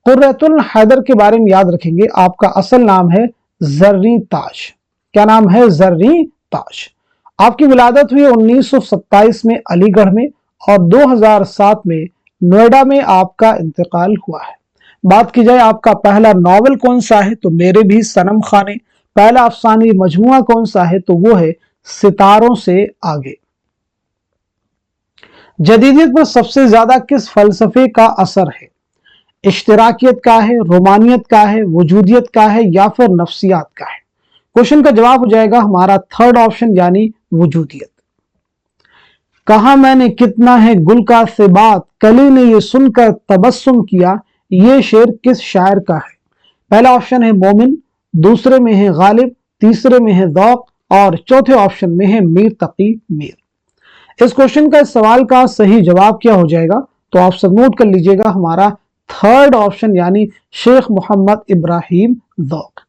कुर्रतुल हैदर के बारे में याद रखेंगे, आपका असल नाम है जर्री ताज। क्या नाम है? जर्री ताज। आपकी विलादत हुई 1927 में अलीगढ़ में और 2007 में नोएडा में आपका इंतकाल हुआ है। बात की जाए आपका पहला नॉवेल कौन सा है, तो मेरे भी सनम खाने। पहला अफसानी मजमुआ कौन सा है, तो वो है सितारों से आगे। जदीदियत पर सबसे ज्यादा किस फलसफे का असर है? इश्तिराकियत का है, रोमानियत का है, वजूदियत का है, या फिर नफ्सियात का है? क्वेश्चन का जवाब हो जाएगा हमारा थर्ड ऑप्शन यानी वजूदियत। कहा मैंने कितना है गुल का सिबात, कली ने ये सुनकर तबस्सुम किया, ये शेर किस शायर का है? पहला ऑप्शन है मोमिन, दूसरे में है गालिब, तीसरे में है ज़ौक़ और चौथे ऑप्शन में है मीर तकी मीर। इस क्वेश्चन का, इस सवाल का सही जवाब क्या हो जाएगा, तो आप सब नोट कर लीजिएगा हमारा थर्ड ऑप्शन यानी शेख मोहम्मद इब्राहिम ज़ौक़।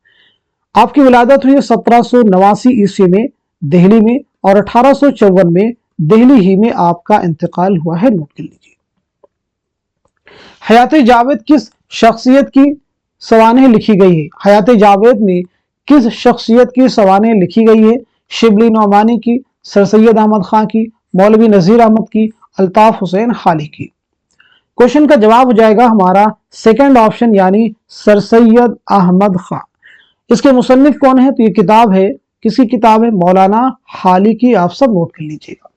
आपकी विलादत हुई 1789 ईस्वी में दिल्ली में और 1854 में दिल्ली ही में आपका इंतकाल हुआ है। नोट कर लीजिए। हयात जावेद किस शख्सियत की सवानें लिखी गई है? हयात जावेद में किस शख्सियत की सवानें लिखी गई है? शिबली नौमानी की, सर सैयद अहमद खां की, मौलवी नजीर अहमद की, अल्ताफ हुसैन हाली की? क्वेश्चन का जवाब हो जाएगा हमारा सेकंड ऑप्शन यानी सर सैयद अहमद खां। इसके मुसन्निफ कौन है, तो ये किताब है, किसकी किताब है? मौलाना हाली की। आप सब नोट कर लीजिएगा।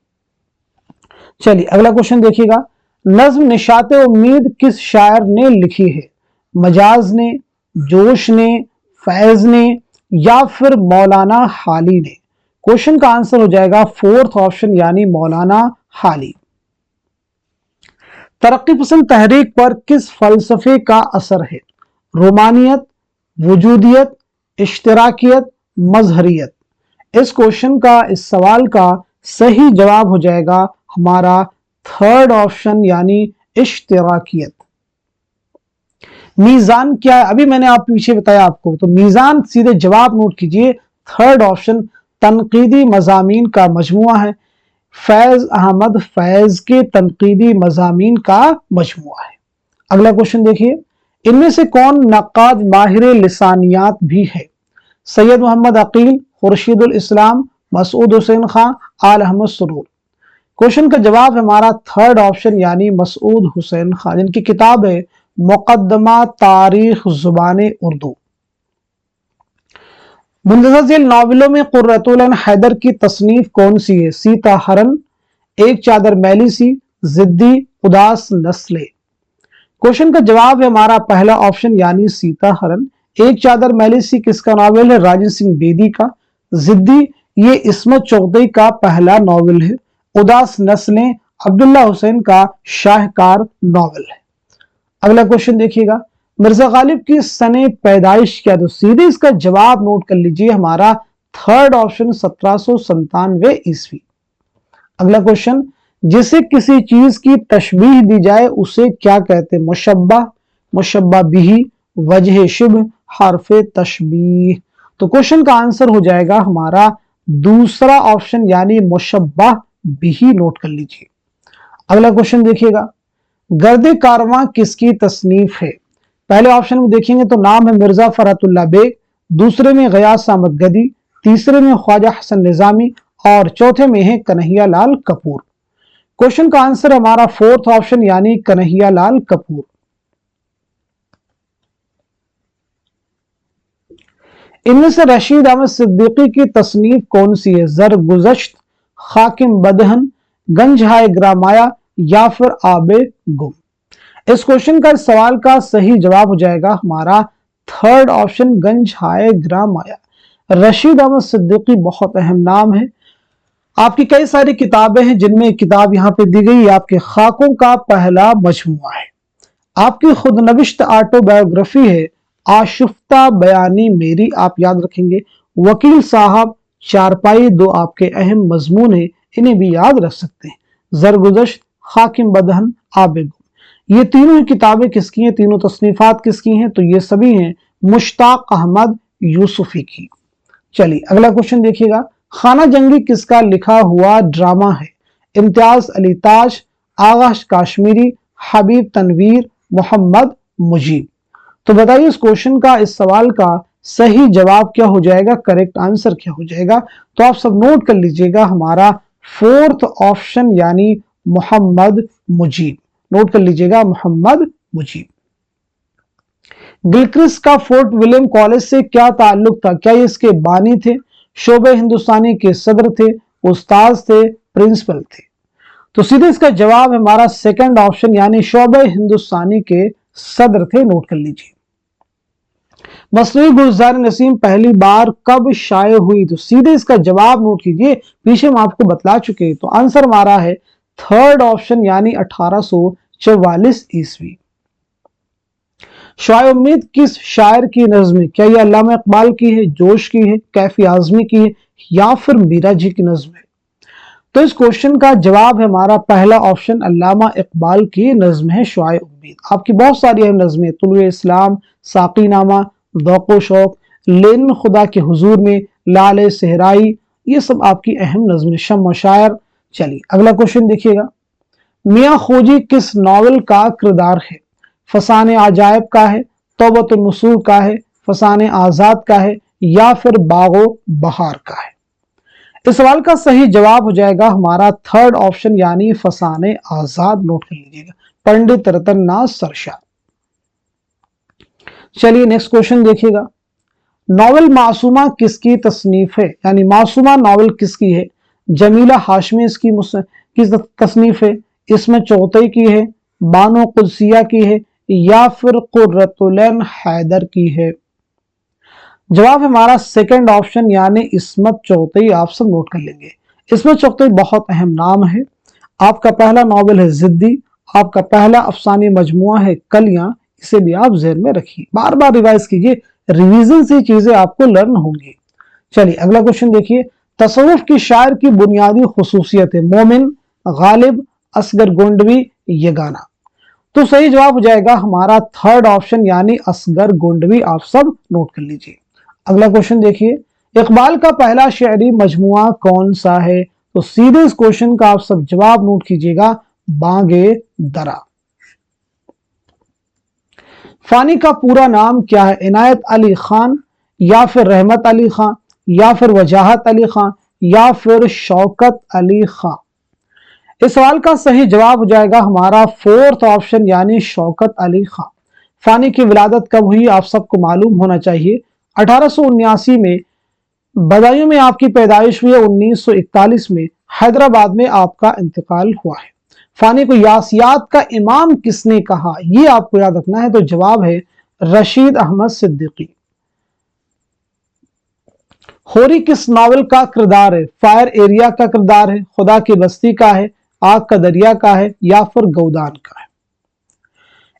चलिए अगला क्वेश्चन देखिएगा। नज्म निशाते उम्मीद किस शायर ने लिखी है? मजाज ने, जोश ने, फैज ने, या फिर मौलाना हाली ने? क्वेश्चन का आंसर हो जाएगा फोर्थ ऑप्शन यानी मौलाना हाली। तरक्की पसंद तहरीक पर किस फलसफे का असर है? रोमानियत, वजूदियत, इश्तिराकियत, मजहरियत? इस क्वेश्चन का, इस सवाल का सही जवाब हो जाएगा हमारा थर्ड ऑप्शन यानी इश्तिराकियत। मीजान क्या है? अभी मैंने आप पीछे बताया आपको, तो मीजान सीधे जवाब नोट कीजिए, थर्ड ऑप्शन तनकीदी मजामीन का मजमुआ है। फैज अहमद फैज के तनकीदी मजामीन का मजमुआ है। अगला क्वेश्चन देखिए। इनमें से कौन नक्काद माहिर लिसानियात भी है? सैयद मोहम्मद अकील, खुर्शीदुल इस्लाम, मसूद हुसैन खां, आल अहमद सुरूर? क्वेश्चन का जवाब है हमारा थर्ड ऑप्शन यानी मसूद हुसैन खां, जिनकी किताब है मुकद्दमा तारीख ज़ुबान उर्दू। मुंतज़र झेल नॉवेलों में कुर्रतुल ऐन हैदर की तसनीफ कौन सी है? सीता हरन, एक चादर मैली सी, जिद्दी, उदास नस्ले? क्वेश्चन का जवाब है हमारा पहला ऑप्शन यानी सीता हरन। एक चादर मैली सी किसका नॉवेल है? राजेंद्र सिंह बेदी का। जिद्दी ये इस्मत चौधरी का पहला नॉवेल है। उदास नस्लें अब्दुल्ला हुसैन का शाहकार नॉवेल है। अगला क्वेश्चन देखिएगा। मिर्जा गालिब की सने पैदाइश क्या? तो सीधे इसका जवाब नोट कर लीजिए हमारा थर्ड ऑप्शन 1797 ईस्वी। अगला क्वेश्चन, जिसे किसी चीज की तशबीह दी जाए उसे क्या कहते हैं? मुशब्बा, मुशब्बा बिही, वजह शिब्ह, हरफे तशबीह? तो क्वेश्चन का आंसर हो जाएगा हमारा दूसरा ऑप्शन यानी मुशब्बा बिही। नोट कर लीजिए। अगला क्वेश्चन देखिएगा। गर्दे कारवां किसकी तसनीफ है? पहले ऑप्शन में देखेंगे तो नाम है मिर्जा फरहतुल्लाह बेग, दूसरे में गयास अहमद गदी, तीसरे में ख्वाजा हसन निजामी और चौथे में है कन्हैया लाल कपूर। क्वेश्चन का आंसर हमारा फोर्थ ऑप्शन यानी कन्हैया लाल कपूर। इनमें से रशीद अहमद सिद्दीकी की तसनीफ कौन सी है? जरगुज़श्त, खाकिम बदहन, गंज हाय ग्रामाया या फिर आबे गुम? इस क्वेश्चन का, इस सवाल का सही जवाब हो जाएगा हमारा थर्ड ऑप्शन गंज हाय ग्रामाया। रशीद अहमद सिद्दीकी बहुत अहम नाम है। आपकी कई सारी किताबें हैं जिनमें किताब यहाँ पे दी गई, आपके खाकों का पहला मजमुआ है। आपकी खुद नविश्त ऑटोबायोग्राफी है आशुफ्ता बयानी मेरी, आप याद रखेंगे। वकील साहब, चारपाई, दो आपके अहम मजमून है, इन्हें भी याद रख सकते हैं। जरगुज़श्त, हाकिम बदहन, आबे ये तीनों किताबें किसकी हैं? तीनों तसनीफात किसकी हैं? तो ये सभी हैं मुश्ताक अहमद यूसुफी की। चलिए अगला क्वेश्चन देखिएगा। खाना जंगी किसका लिखा हुआ ड्रामा है? इम्तियाज अली ताज, आगाश काश्मीरी, हबीब तनवीर, मोहम्मद मुजीब? तो बताइए इस क्वेश्चन का, इस सवाल का सही जवाब क्या हो जाएगा, करेक्ट आंसर क्या हो जाएगा? तो आप सब नोट कर लीजिएगा, हमारा फोर्थ ऑप्शन यानी मोहम्मद मुजीब। नोट कर लीजिएगा, मोहम्मद मुजीब। गिलक्रिस्ट का फोर्ट विलियम कॉलेज से क्या ताल्लुक था? क्या ये इसके बानी थे, शोबे हिंदुस्तानी के सदर थे, उस्ताद थे, प्रिंसिपल थे? तो सीधे इसका जवाब हमारा सेकंड ऑप्शन यानी शोबे हिंदुस्तानी के सदर थे। नोट कर लीजिए। मसनवी गुलजार नसीम पहली बार कब शाये हुई? तो सीधे इसका जवाब नोट कीजिए, पीछे हम आपको बतला चुके हैं। तो आंसर हमारा है थर्ड ऑप्शन यानी 1844 ईस्वी। शाये उम्मीद किस शायर की नज्म है? क्या यह अल्लामा इकबाल की है, जोश की है, कैफी आजमी की है, या फिर मीरा जी की नज्म है? तो इस क्वेश्चन का जवाब है हमारा पहला ऑप्शन, अल्लामा इकबाल की नज्म है शाये उम्मीद। आपकी बहुत सारी अहम नज्में, तुलुए इस्लाम, साकीनामा, ज़ौक़ो शौक, लेन खुदा के हुजूर में, लाले सहराई, ये सब आपकी अहम नज्में, शम्म शायर। चलिए अगला क्वेश्चन देखिएगा। मियां खोजी किस नॉवल का किरदार है? फसाने आजायब का है, तौबतुन नसूर का है, फसाने आजाद का है, या फिर बागो बहार का है? इस सवाल का सही जवाब हो जाएगा हमारा थर्ड ऑप्शन यानी फसाने आजाद। नोट कर लीजिएगा, पंडित रतन नाथ सरशाह। चलिए नेक्स्ट क्वेश्चन देखिएगा। नॉवल मासूमा किसकी तसनीफ है? यानी मासूमा नॉवल किसकी है? जमीला हाशमी इसकी तसनीफ है, इसमें चौथई की है, बानो कुदसिया की है, या फिर कुर्रतुलैन हैदर की है? जवाब हमारा सेकंड ऑप्शन यानी इसमत चौथई। आप सब नोट कर लेंगे, इसमत चौथई बहुत अहम नाम है। आपका पहला नॉवल है जिद्दी, आपका पहला अफसानी मजमुआ है कलियां, इसे भी आप ज़हन में रखिए, बार बार रिवाइज कीजिए, रिवीजन से चीजें आपको लर्न होंगी। चलिए अगला क्वेश्चन देखिए। तसव्वुफ की शायर की बुनियादी खुसूसियत है? मोमिन, गालिब, असगर गोंडवी, यगाना? तो सही जवाब हो जाएगा हमारा थर्ड ऑप्शन यानी असगर गोंडवी। आप सब नोट कर लीजिए। अगला क्वेश्चन देखिए। इकबाल का पहला शायरी मजमुआ कौन सा है? तो सीधे इस क्वेश्चन का आप सब जवाब नोट कीजिएगा, बांगे दरा। फानी का पूरा नाम क्या है? इनायत अली खान, या फिर रहमत अली खान, या फिर वजाहत अली खान, या फिर शौकत अली खान? इस सवाल का सही जवाब हो जाएगा हमारा फोर्थ ऑप्शन यानी शौकत अली खान। फानी की विलादत कब हुई? आप सबको मालूम होना चाहिए, 1879 में। बदायूं में आपकी पैदाइश हुई है, 1941 में हैदराबाद में आपका इंतकाल हुआ है। फानी को यासियात का इमाम किसने कहा? ये आपको याद रखना है। तो जवाब है रशीद अहमद सिद्दीकी। होरी किस नॉवल का किरदार है? फायर एरिया का किरदार है, खुदा की बस्ती का है, आग का दरिया का है, या फिर गौदान का है?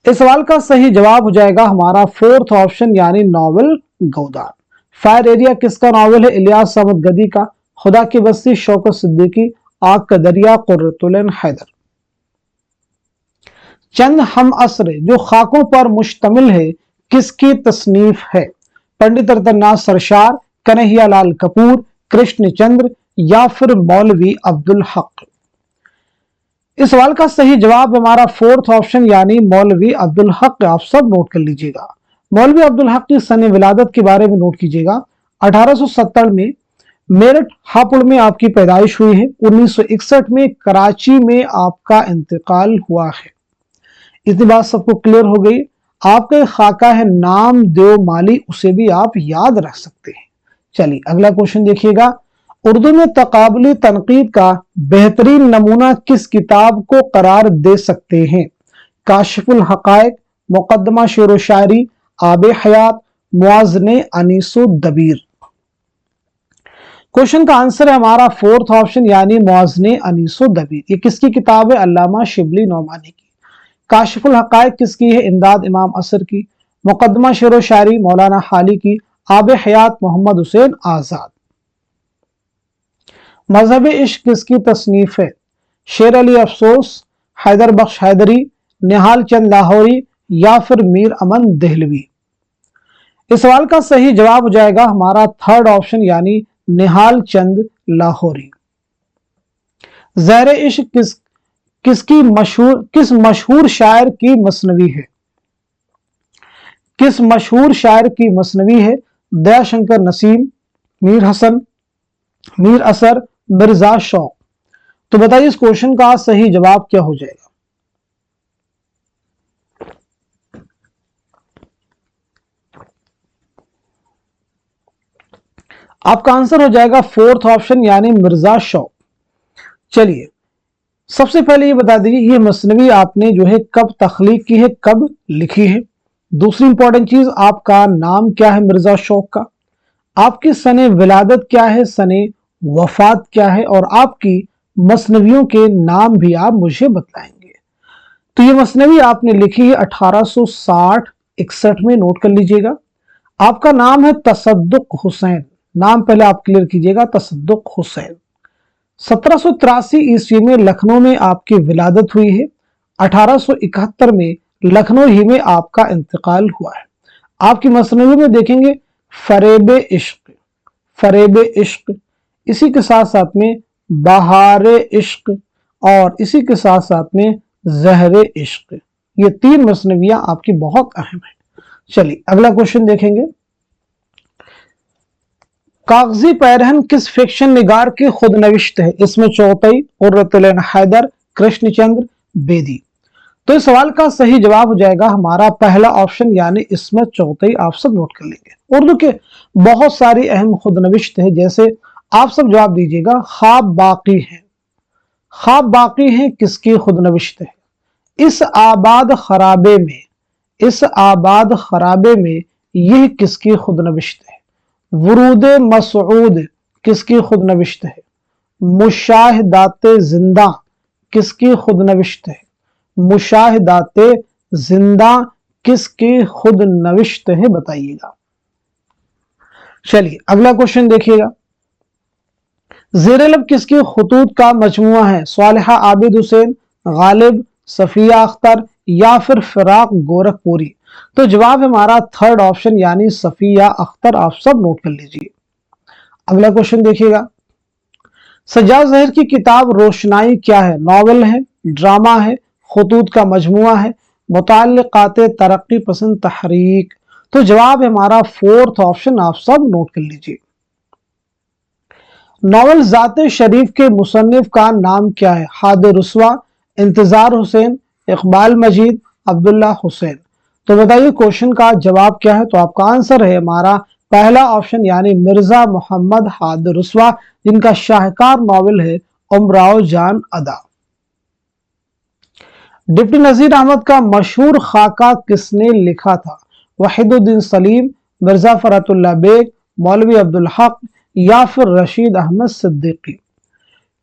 इस सवाल का सही जवाब हो जाएगा हमारा फोर्थ ऑप्शन यानी नॉवल गौदान। फायर एरिया किसका नॉवल है? इलियास अहमद गदी का, खुदा की बस्ती शौकत सिद्दीकी, आग का दरिया कुर्रतुलैन हैदर। चंद हम असर जो खाकों पर मुश्तमिल है किसकी तसनीफ है? पंडित रतन नाथ सरशार, कन्हैया लाल कपूर, कृष्ण चंद्र, या फिर मौलवी अब्दुल हक? इस सवाल का सही जवाब हमारा फोर्थ ऑप्शन यानी मौलवी अब्दुल हक। आप सब नोट कर लीजिएगा। मौलवी अब्दुल हक की सने विलादत के बारे में नोट कीजिएगा। 1870 में मेरठ हापुड़ में आपकी पैदाइश हुई है, 1961 में कराची में आपका इंतकाल हुआ है। इतनी बात सबको क्लियर हो गई। आपका खाका है नाम देव माली, उसे भी आप याद रख सकते हैं। चलिए अगला क्वेश्चन देखिएगा। उर्दू में तकाबुली तनकीद का बेहतरीन नमूना किस किताब को करार दे सकते हैं? काशिफुल हकायक, मुकदमा शेर व शायरी, आबे हयात, मुआज़ने अनीसो दबीर? क्वेश्चन का आंसर है हमारा फोर्थ ऑप्शन यानी मुआज़ने अनीसो दबीर। ये किसकी किताब है? अल्लामा शिबली नौमानी की। काशिफुल हकायक किसकी है? इमदाद इमाम असर की। मुकदमा शेर व शायरी मौलाना हाली की। आबे हयात मोहम्मद हुसैन आजाद। मजहब इश्क किसकी तसनीफ है? शेर अली अफसोस, हैदर बख्श हैदरी, निहाल चंद लाहौरी, या फिर मीर अमन देहलवी? इस सवाल का सही जवाब हो जाएगा हमारा थर्ड ऑप्शन यानी निहाल चंद लाहौरी। ज़हर इश्क किस मशहूर शायर की मसनवी है? किस मशहूर शायर की मसनवी है? दया शंकर नसीम, मीर हसन, मीर असर, मिर्जा शौक। तो बताइए इस क्वेश्चन का सही जवाब क्या हो जाएगा? आपका आंसर हो जाएगा फोर्थ ऑप्शन यानी मिर्जा शौक। चलिए सबसे पहले ये बता दीजिए ये मसनवी आपने जो है कब तख्लीक की है, कब लिखी है। दूसरी इंपॉर्टेंट चीज, आपका नाम क्या है मिर्जा शौक का, आपकी सने विलादत क्या है, सने वफात क्या है, और आपकी मसनवियों के नाम भी आप मुझे बताएंगे। तो ये मसनवी आपने लिखी है 1860-61 में, नोट कर लीजिएगा। आपका नाम है तसद्दुक हुसैन, नाम पहले आप क्लियर कीजिएगा, तसद्दुक हुसैन। 1783 ईस्वी में लखनऊ में आपकी विलादत हुई है। 1871 में लखनऊ ही में आपका इंतकाल हुआ है। आपकी मसनवी में देखेंगे फरेब इश्क, फरेब इश्क, इसी के साथ साथ में बहारे इश्क, और इसी के साथ साथ में जहरे इश्क। ये तीन मसनवियां आपकी बहुत अहम है। चलिए अगला क्वेश्चन देखेंगे। कागजी पैरहन किस फिक्शन निगार की खुद नविश्त है? इसमें चौथई, कुर्रतुल ऐन हैदर, कृष्णचंद्र बेदी। तो इस सवाल का सही जवाब हो जाएगा हमारा पहला ऑप्शन यानी इसमें चौथई। आप सब नोट कर लेंगे। उर्दू के बहुत सारी अहम खुद नविश्त है, जैसे आप सब जवाब दीजिएगा ख्वाब बाकी है। ख्वाब बाकी है किसकी खुद नविश्त है? इस आबाद खराबे में, इस आबाद खराबे में यह किसकी खुद नविश्त है? वरूद मसऊद किसकी खुद नविश्त है? मुशाहिदाते जिंदा किसकी खुद नविश्त है? मुशाहिदाते जिंदा किसकी खुद नविश्त है, बताइएगा। चलिए अगला क्वेश्चन देखिएगा। ज़ेरे लब किसकी खुतूत का मजमुआ है? सालिहा आबिद हुसैन, गालिब, सफिया अख्तर, या फिर फिराक गोरखपुरी। तो जवाब हमारा थर्ड ऑप्शन यानी सफिया अख्तर। आप सब नोट कर लीजिए। अगला क्वेश्चन देखिएगा। सज्जाद ज़हीर की किताब रोशनाई क्या है? नॉवल है, ड्रामा है, खुतूत का मजमुआ है, मुताल्लिक़ाते तरक्की पसंद तहरीक। तो जवाब हमारा फोर्थ ऑप्शन। आप सब नोट कर लीजिए। नॉवल ज़ाते शरीफ के मुसन्निफ का नाम क्या है? हादे रुस्वा, इंतजार हुसैन, इकबाल मजीद, अब्दुल्ला हुसैन। तो बताइए क्वेश्चन का जवाब क्या है? तो आपका आंसर है हमारा पहला ऑप्शन यानी मिर्जा मोहम्मद हादे रुस्वा, जिनका शाहकार नॉवल है उमराव जान अदा। डिप्टी नजीर अहमद का मशहूर खाका किसने लिखा था? वहीदुद्दीन सलीम, मिर्जा फरहतुल्लाह बेग, मौलवी अब्दुल हक, या फिर रशीद अहमद सिद्दीकी।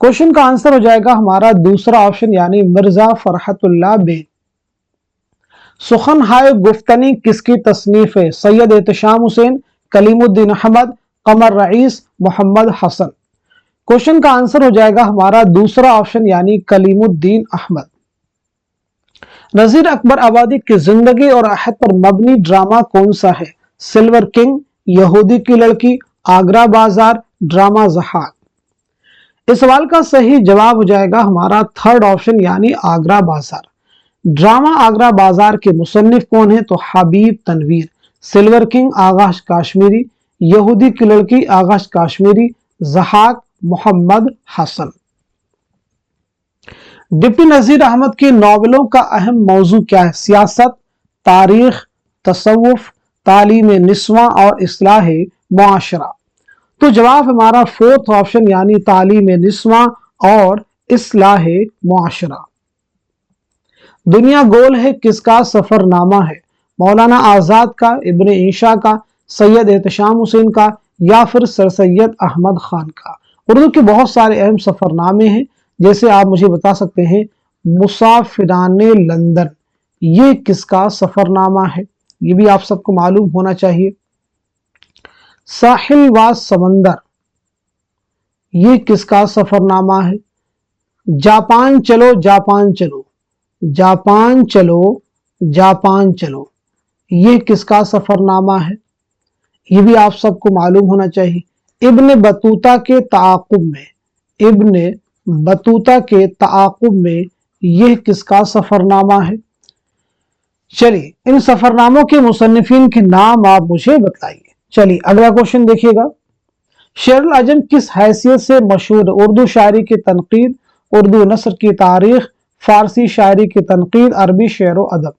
क्वेश्चन का आंसर हो जाएगा हमारा दूसरा ऑप्शन यानी मिर्जा फरहतुल्लाह बेग। सुखन हाय गुफ्तनी किसकी तसनीफ है? सैयद एहतशाम हुसैन, कलीमुद्दीन अहमद, कमर रईस, मोहम्मद हसन। क्वेश्चन का आंसर हो जाएगा हमारा दूसरा ऑप्शन यानी कलीमुद्दीन अहमद। नजीर अकबर आबादी की जिंदगी और अहद पर मबनी ड्रामा कौन सा है? सिल्वर किंग, यहूदी की लड़की, आगरा बाजार, ड्रामा ज़हाक। इस सवाल का सही जवाब हो जाएगा हमारा थर्ड ऑप्शन यानी आगरा बाजार। ड्रामा आगरा बाजार के मुसन्निफ कौन है? तो हबीब तनवीर। सिल्वर किंग आगाश काश्मीरी, यहूदी की लड़की आगाश काश्मीरी, ज़हाक मोहम्मद हसन। डिप्टी नजीर अहमद की नॉवलों का अहम मौजू क्या है? सियासत, तारीख, तसव्वुफ, तालीम निस्वां और इस्लाह मुआशरा। तो जवाब हमारा फोर्थ ऑप्शन यानी तालीम निस्वां और इस्लाह मुआशरा। दुनिया गोल है किसका सफरनामा है? मौलाना आजाद का, इब्न ईशा का, सैयद एहतशाम हुसैन का, या फिर सर सैयद अहमद खान का। उर्दू के बहुत सारे अहम सफरनामे हैं, जैसे आप मुझे बता सकते हैं मुसाफिराने लंदन, ये किसका सफरनामा है? ये भी आप सबको मालूम होना चाहिए। साहिल व समंदर, ये किसका सफरनामा है? जापान चलो जापान चलो, जापान चलो जापान चलो, ये किसका सफरनामा है? ये भी आप सबको मालूम होना चाहिए। इब्न बतूता के ताक़ुब में, इब्न बतूता के ताक़ुब में यह किसका सफरनामा है? चलिए इन सफरनामों के मुसन्निफीन के नाम आप मुझे बताइए। चलिए अगला क्वेश्चन देखिएगा, शेर आजम किस हैसियत से मशहूर है? उर्दू शायरी की तनकीद, उर्दू नस्र की तारीख, फारसी शायरी की तनकीद, अरबी शेर व अदब।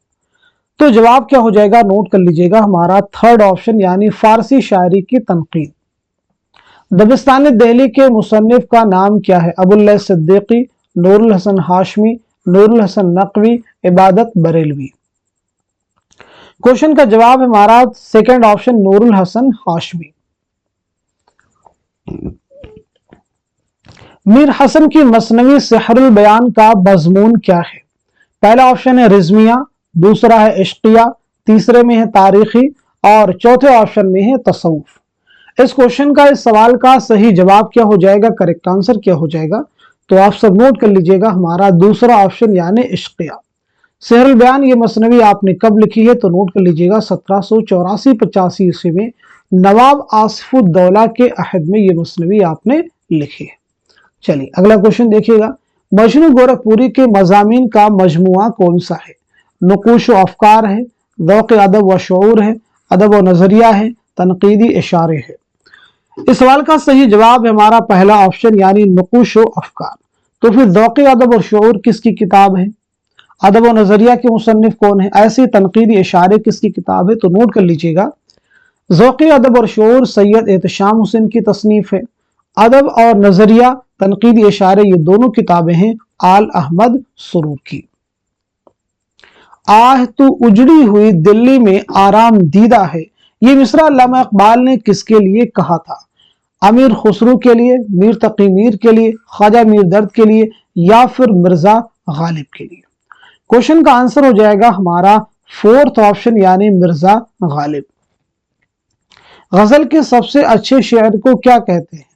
तो जवाब क्या हो जाएगा, नोट कर लीजिएगा, हमारा थर्ड ऑप्शन यानी फारसी शायरी की तनकीद। दबिस्तान दिल्ली के मुसन्निफ का नाम क्या है? अबुल लैथ सिद्दीकी, नूरुल हसन हाशमी, नूरुल हसन नकवी, इबादत बरेलवी। क्वेश्चन का जवाब है हमारा सेकंड ऑप्शन नूरुल हसन हाशमी। मीर हसन की मसनवी सिहरुल बयान का मजमून क्या है? पहला ऑप्शन है रिजमिया, दूसरा है इश्किया, तीसरे में है तारीखी और चौथे ऑप्शन में है तसव्वुफ। इस क्वेश्चन का, इस सवाल का सही जवाब क्या हो जाएगा, करेक्ट आंसर क्या हो जाएगा? तो आप सब नोट कर लीजिएगा, हमारा दूसरा ऑप्शन यानी इश्किया। सिहरुल बयान ये मसनवी आपने कब लिखी है? तो नोट कर लीजिएगा 1784-85 ईस्वी में नवाब आसिफुद्दौला के अहद में ये मसनवी आपने लिखी है। चलिए अगला क्वेश्चन देखिएगा, मजनू गोरखपुरी के मजामीन का मजमुआ कौन सा है? नुकूश व अफकार है, ज़ौक़ अदब व शऊर है, अदब व नजरिया है, तनकीदी इशारे है। इस सवाल का सही जवाब है हमारा पहला ऑप्शन यानी नुकूश व अफकार। तो फिर ज़ौक़ अदब और शऊर किसकी किताब है? अदब व नजरिया के मुसन्निफ कौन है? ऐसे तनकीदी इशारे किसकी किताब है? तो नोट कर लीजिएगा, ज़ौक़ अदब और शऊर सैयद एहतशाम हुसैन की तसनीफ है। अदब और नजरिया तनकीदी इशारे ये दोनों किताबें हैं आल अहमद सुरूर की। आह तू उजड़ी हुई दिल्ली में आराम दीदा है, ये मिसरा अल्लामा इकबाल ने किसके लिए कहा था? अमीर खुसरू के लिए, मीर तकी मीर के लिए, ख्वाजा मीर दर्द के लिए या फिर मिर्जा गालिब के लिए? क्वेश्चन का आंसर हो जाएगा हमारा फोर्थ ऑप्शन यानी मिर्जा गालिब। गजल के सबसे अच्छे शेर को क्या कहते हैं?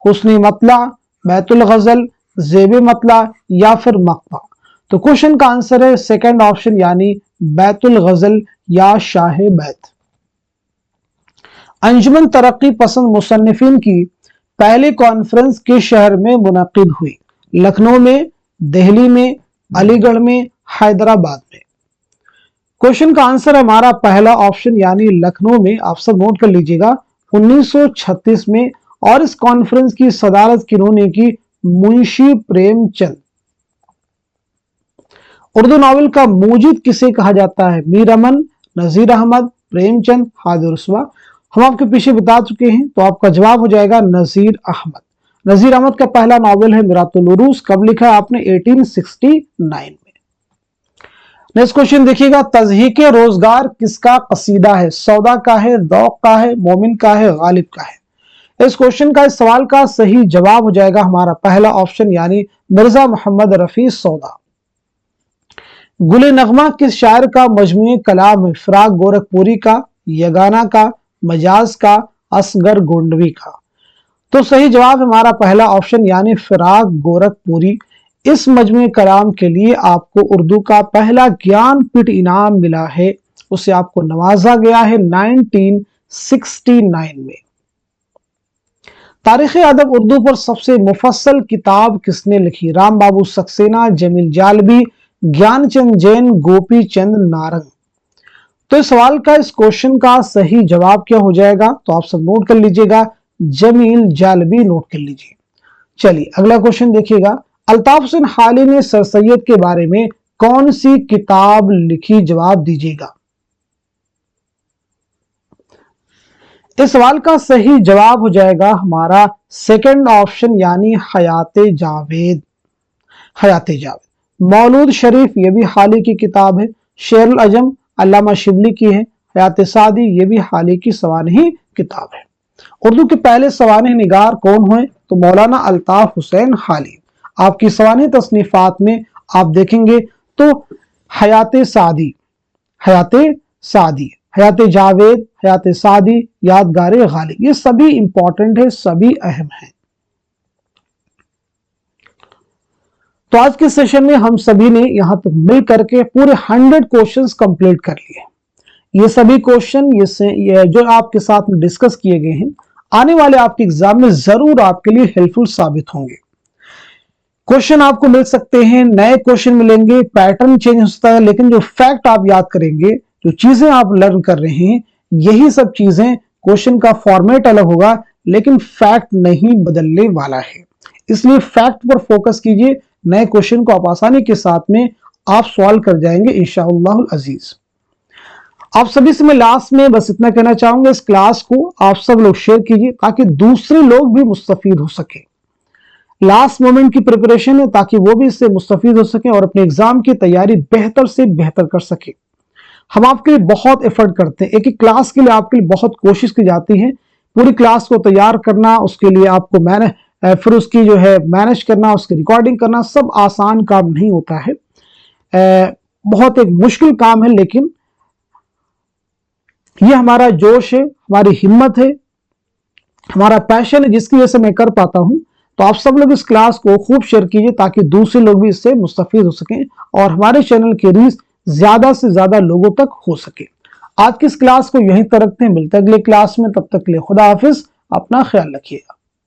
हुस्नी मतला, बैतुल गजल, ज़ेब मतला या फिर मकता? तो क्वेश्चन का आंसर है सेकंड ऑप्शन यानी बैतुल गजल या शाह बैत। अंजुमन तरक्की पसंद मुसन्निफिन की पहली कॉन्फ्रेंस किस शहर में मुनक्किद हुई? लखनऊ में, दिल्ली में, अलीगढ़ में, हैदराबाद में? क्वेश्चन का आंसर हमारा पहला ऑप्शन यानी लखनऊ में। आप सब नोट कर लीजिएगा 1936 में, और इस कॉन्फ्रेंस की सदारत किन्होंने की? मुंशी प्रेमचंद। उर्दू नॉवेल का मूजिद किसे कहा जाता है? मीर अमन, नजीर अहमद, प्रेमचंद, हादिर रुस्वा? हम आपके पीछे बता चुके हैं, तो आपका जवाब हो जाएगा नजीर अहमद। नजीर अहमद का पहला नॉवेल है मिरातुल उरूस, कब लिखा है आपने? 1869 में। नेक्स्ट क्वेश्चन देखिएगा, तज़हीक़े रोजगार किसका कसीदा है? सौदा का है, ज़ौक़ का है, मोमिन का है, गालिब का है? इस क्वेश्चन का, इस सवाल का सही जवाब हो जाएगा हमारा पहला ऑप्शन यानी मिर्जा मोहम्मद रफी सौदा। गुले नगमा किस शायर का मजमूए कलाम है? फिराक गोरखपुरी का, यगाना का, मजाज का, असगर गोंडवी का? तो सही जवाब हमारा पहला ऑप्शन यानी फिराक गोरखपुरी। इस मजमूए कलाम के लिए आपको उर्दू का पहला ज्ञानपीठ इनाम मिला है, उसे आपको नवाजा गया है 1969 में। तारीख अदब उर्दू पर सबसे मुफस्सल किताब किसने लिखी? राम बाबू सक्सेना, जमील जालबी, ज्ञानचंद जैन, गोपी चंद नारंग? तो इस सवाल का, इस क्वेश्चन का सही जवाब क्या हो जाएगा? तो आप सब नोट कर लीजिएगा, जमील जालबी नोट कर लीजिए। चलिए अगला क्वेश्चन देखिएगा, अल्ताफ हुसैन हाली ने सर सैयद के बारे में कौन सी किताब लिखी? जवाब दीजिएगा। इस सवाल का सही जवाब हो जाएगा हमारा सेकंड ऑप्शन यानी हयाते जावेद। हयाते जावेद। मौलूद शरीफ ये भी हाली की किताब है। शेरुल अजम अल्लामा शिबली की है। हयाते सादी ये भी हाली की सवानही किताब है। उर्दू के पहले सवानह निगार कौन हुए? तो मौलाना अल्ताफ हुसैन हाली। आपकी सवानह तसनीफात में आप देखेंगे तो हयाते सादी, हयाते सादी, हयाते जावेद, हयाते सादी, यादगारे गालिब, ये सभी इंपॉर्टेंट है, सभी अहम है। तो आज के सेशन में हम सभी ने यहां तक मिल करके पूरे 100 क्वेश्चंस कंप्लीट कर लिए। ये सभी क्वेश्चन ये जो आपके साथ में डिस्कस किए गए हैं, आने वाले आपके एग्जाम में जरूर आपके लिए हेल्पफुल साबित होंगे। क्वेश्चन आपको मिल सकते हैं, नए क्वेश्चन मिलेंगे, पैटर्न चेंज हो सकता है, लेकिन जो फैक्ट आप याद करेंगे, जो चीजें आप लर्न कर रहे हैं, यही सब चीजें क्वेश्चन का फॉर्मेट अलग होगा लेकिन फैक्ट नहीं बदलने वाला है, इसलिए फैक्ट पर फोकस कीजिए। नए क्वेश्चन को आप आसानी के साथ में आप सॉल्व कर जाएंगे इंशाअल्लाह अजीज। आप सभी से मैं लास्ट में बस इतना कहना चाहूंगा, इस क्लास को आप सब लोग शेयर कीजिए ताकि दूसरे लोग भी मुस्तफीद हो सके। लास्ट मोमेंट की प्रिपरेशन है ताकि वो भी इससे मुस्तफीद हो सके और अपने एग्जाम की तैयारी बेहतर से बेहतर कर सके। हम आपके लिए बहुत एफर्ट करते हैं, एक एक क्लास के लिए आपके लिए बहुत कोशिश की जाती है। पूरी क्लास को तैयार करना, उसके लिए आपको फिर उसकी जो है मैनेज करना, उसकी रिकॉर्डिंग करना, सब आसान काम नहीं होता है, बहुत एक मुश्किल काम है। लेकिन ये हमारा जोश है, हमारी हिम्मत है, हमारा पैशन है, जिसकी वजह से मैं कर पाता हूं। तो आप सब लोग इस क्लास को खूब शेयर कीजिए ताकि दूसरे लोग भी इससे मुस्तफीद हो सकें और हमारे चैनल की रीच ज्यादा से ज्यादा लोगों तक हो सके। आज की इस क्लास को यहीं तक रखते हैं, मिलते हैं अगले क्लास में, तब तक के लिए खुदा हाफिज, अपना ख्याल रखिएगा।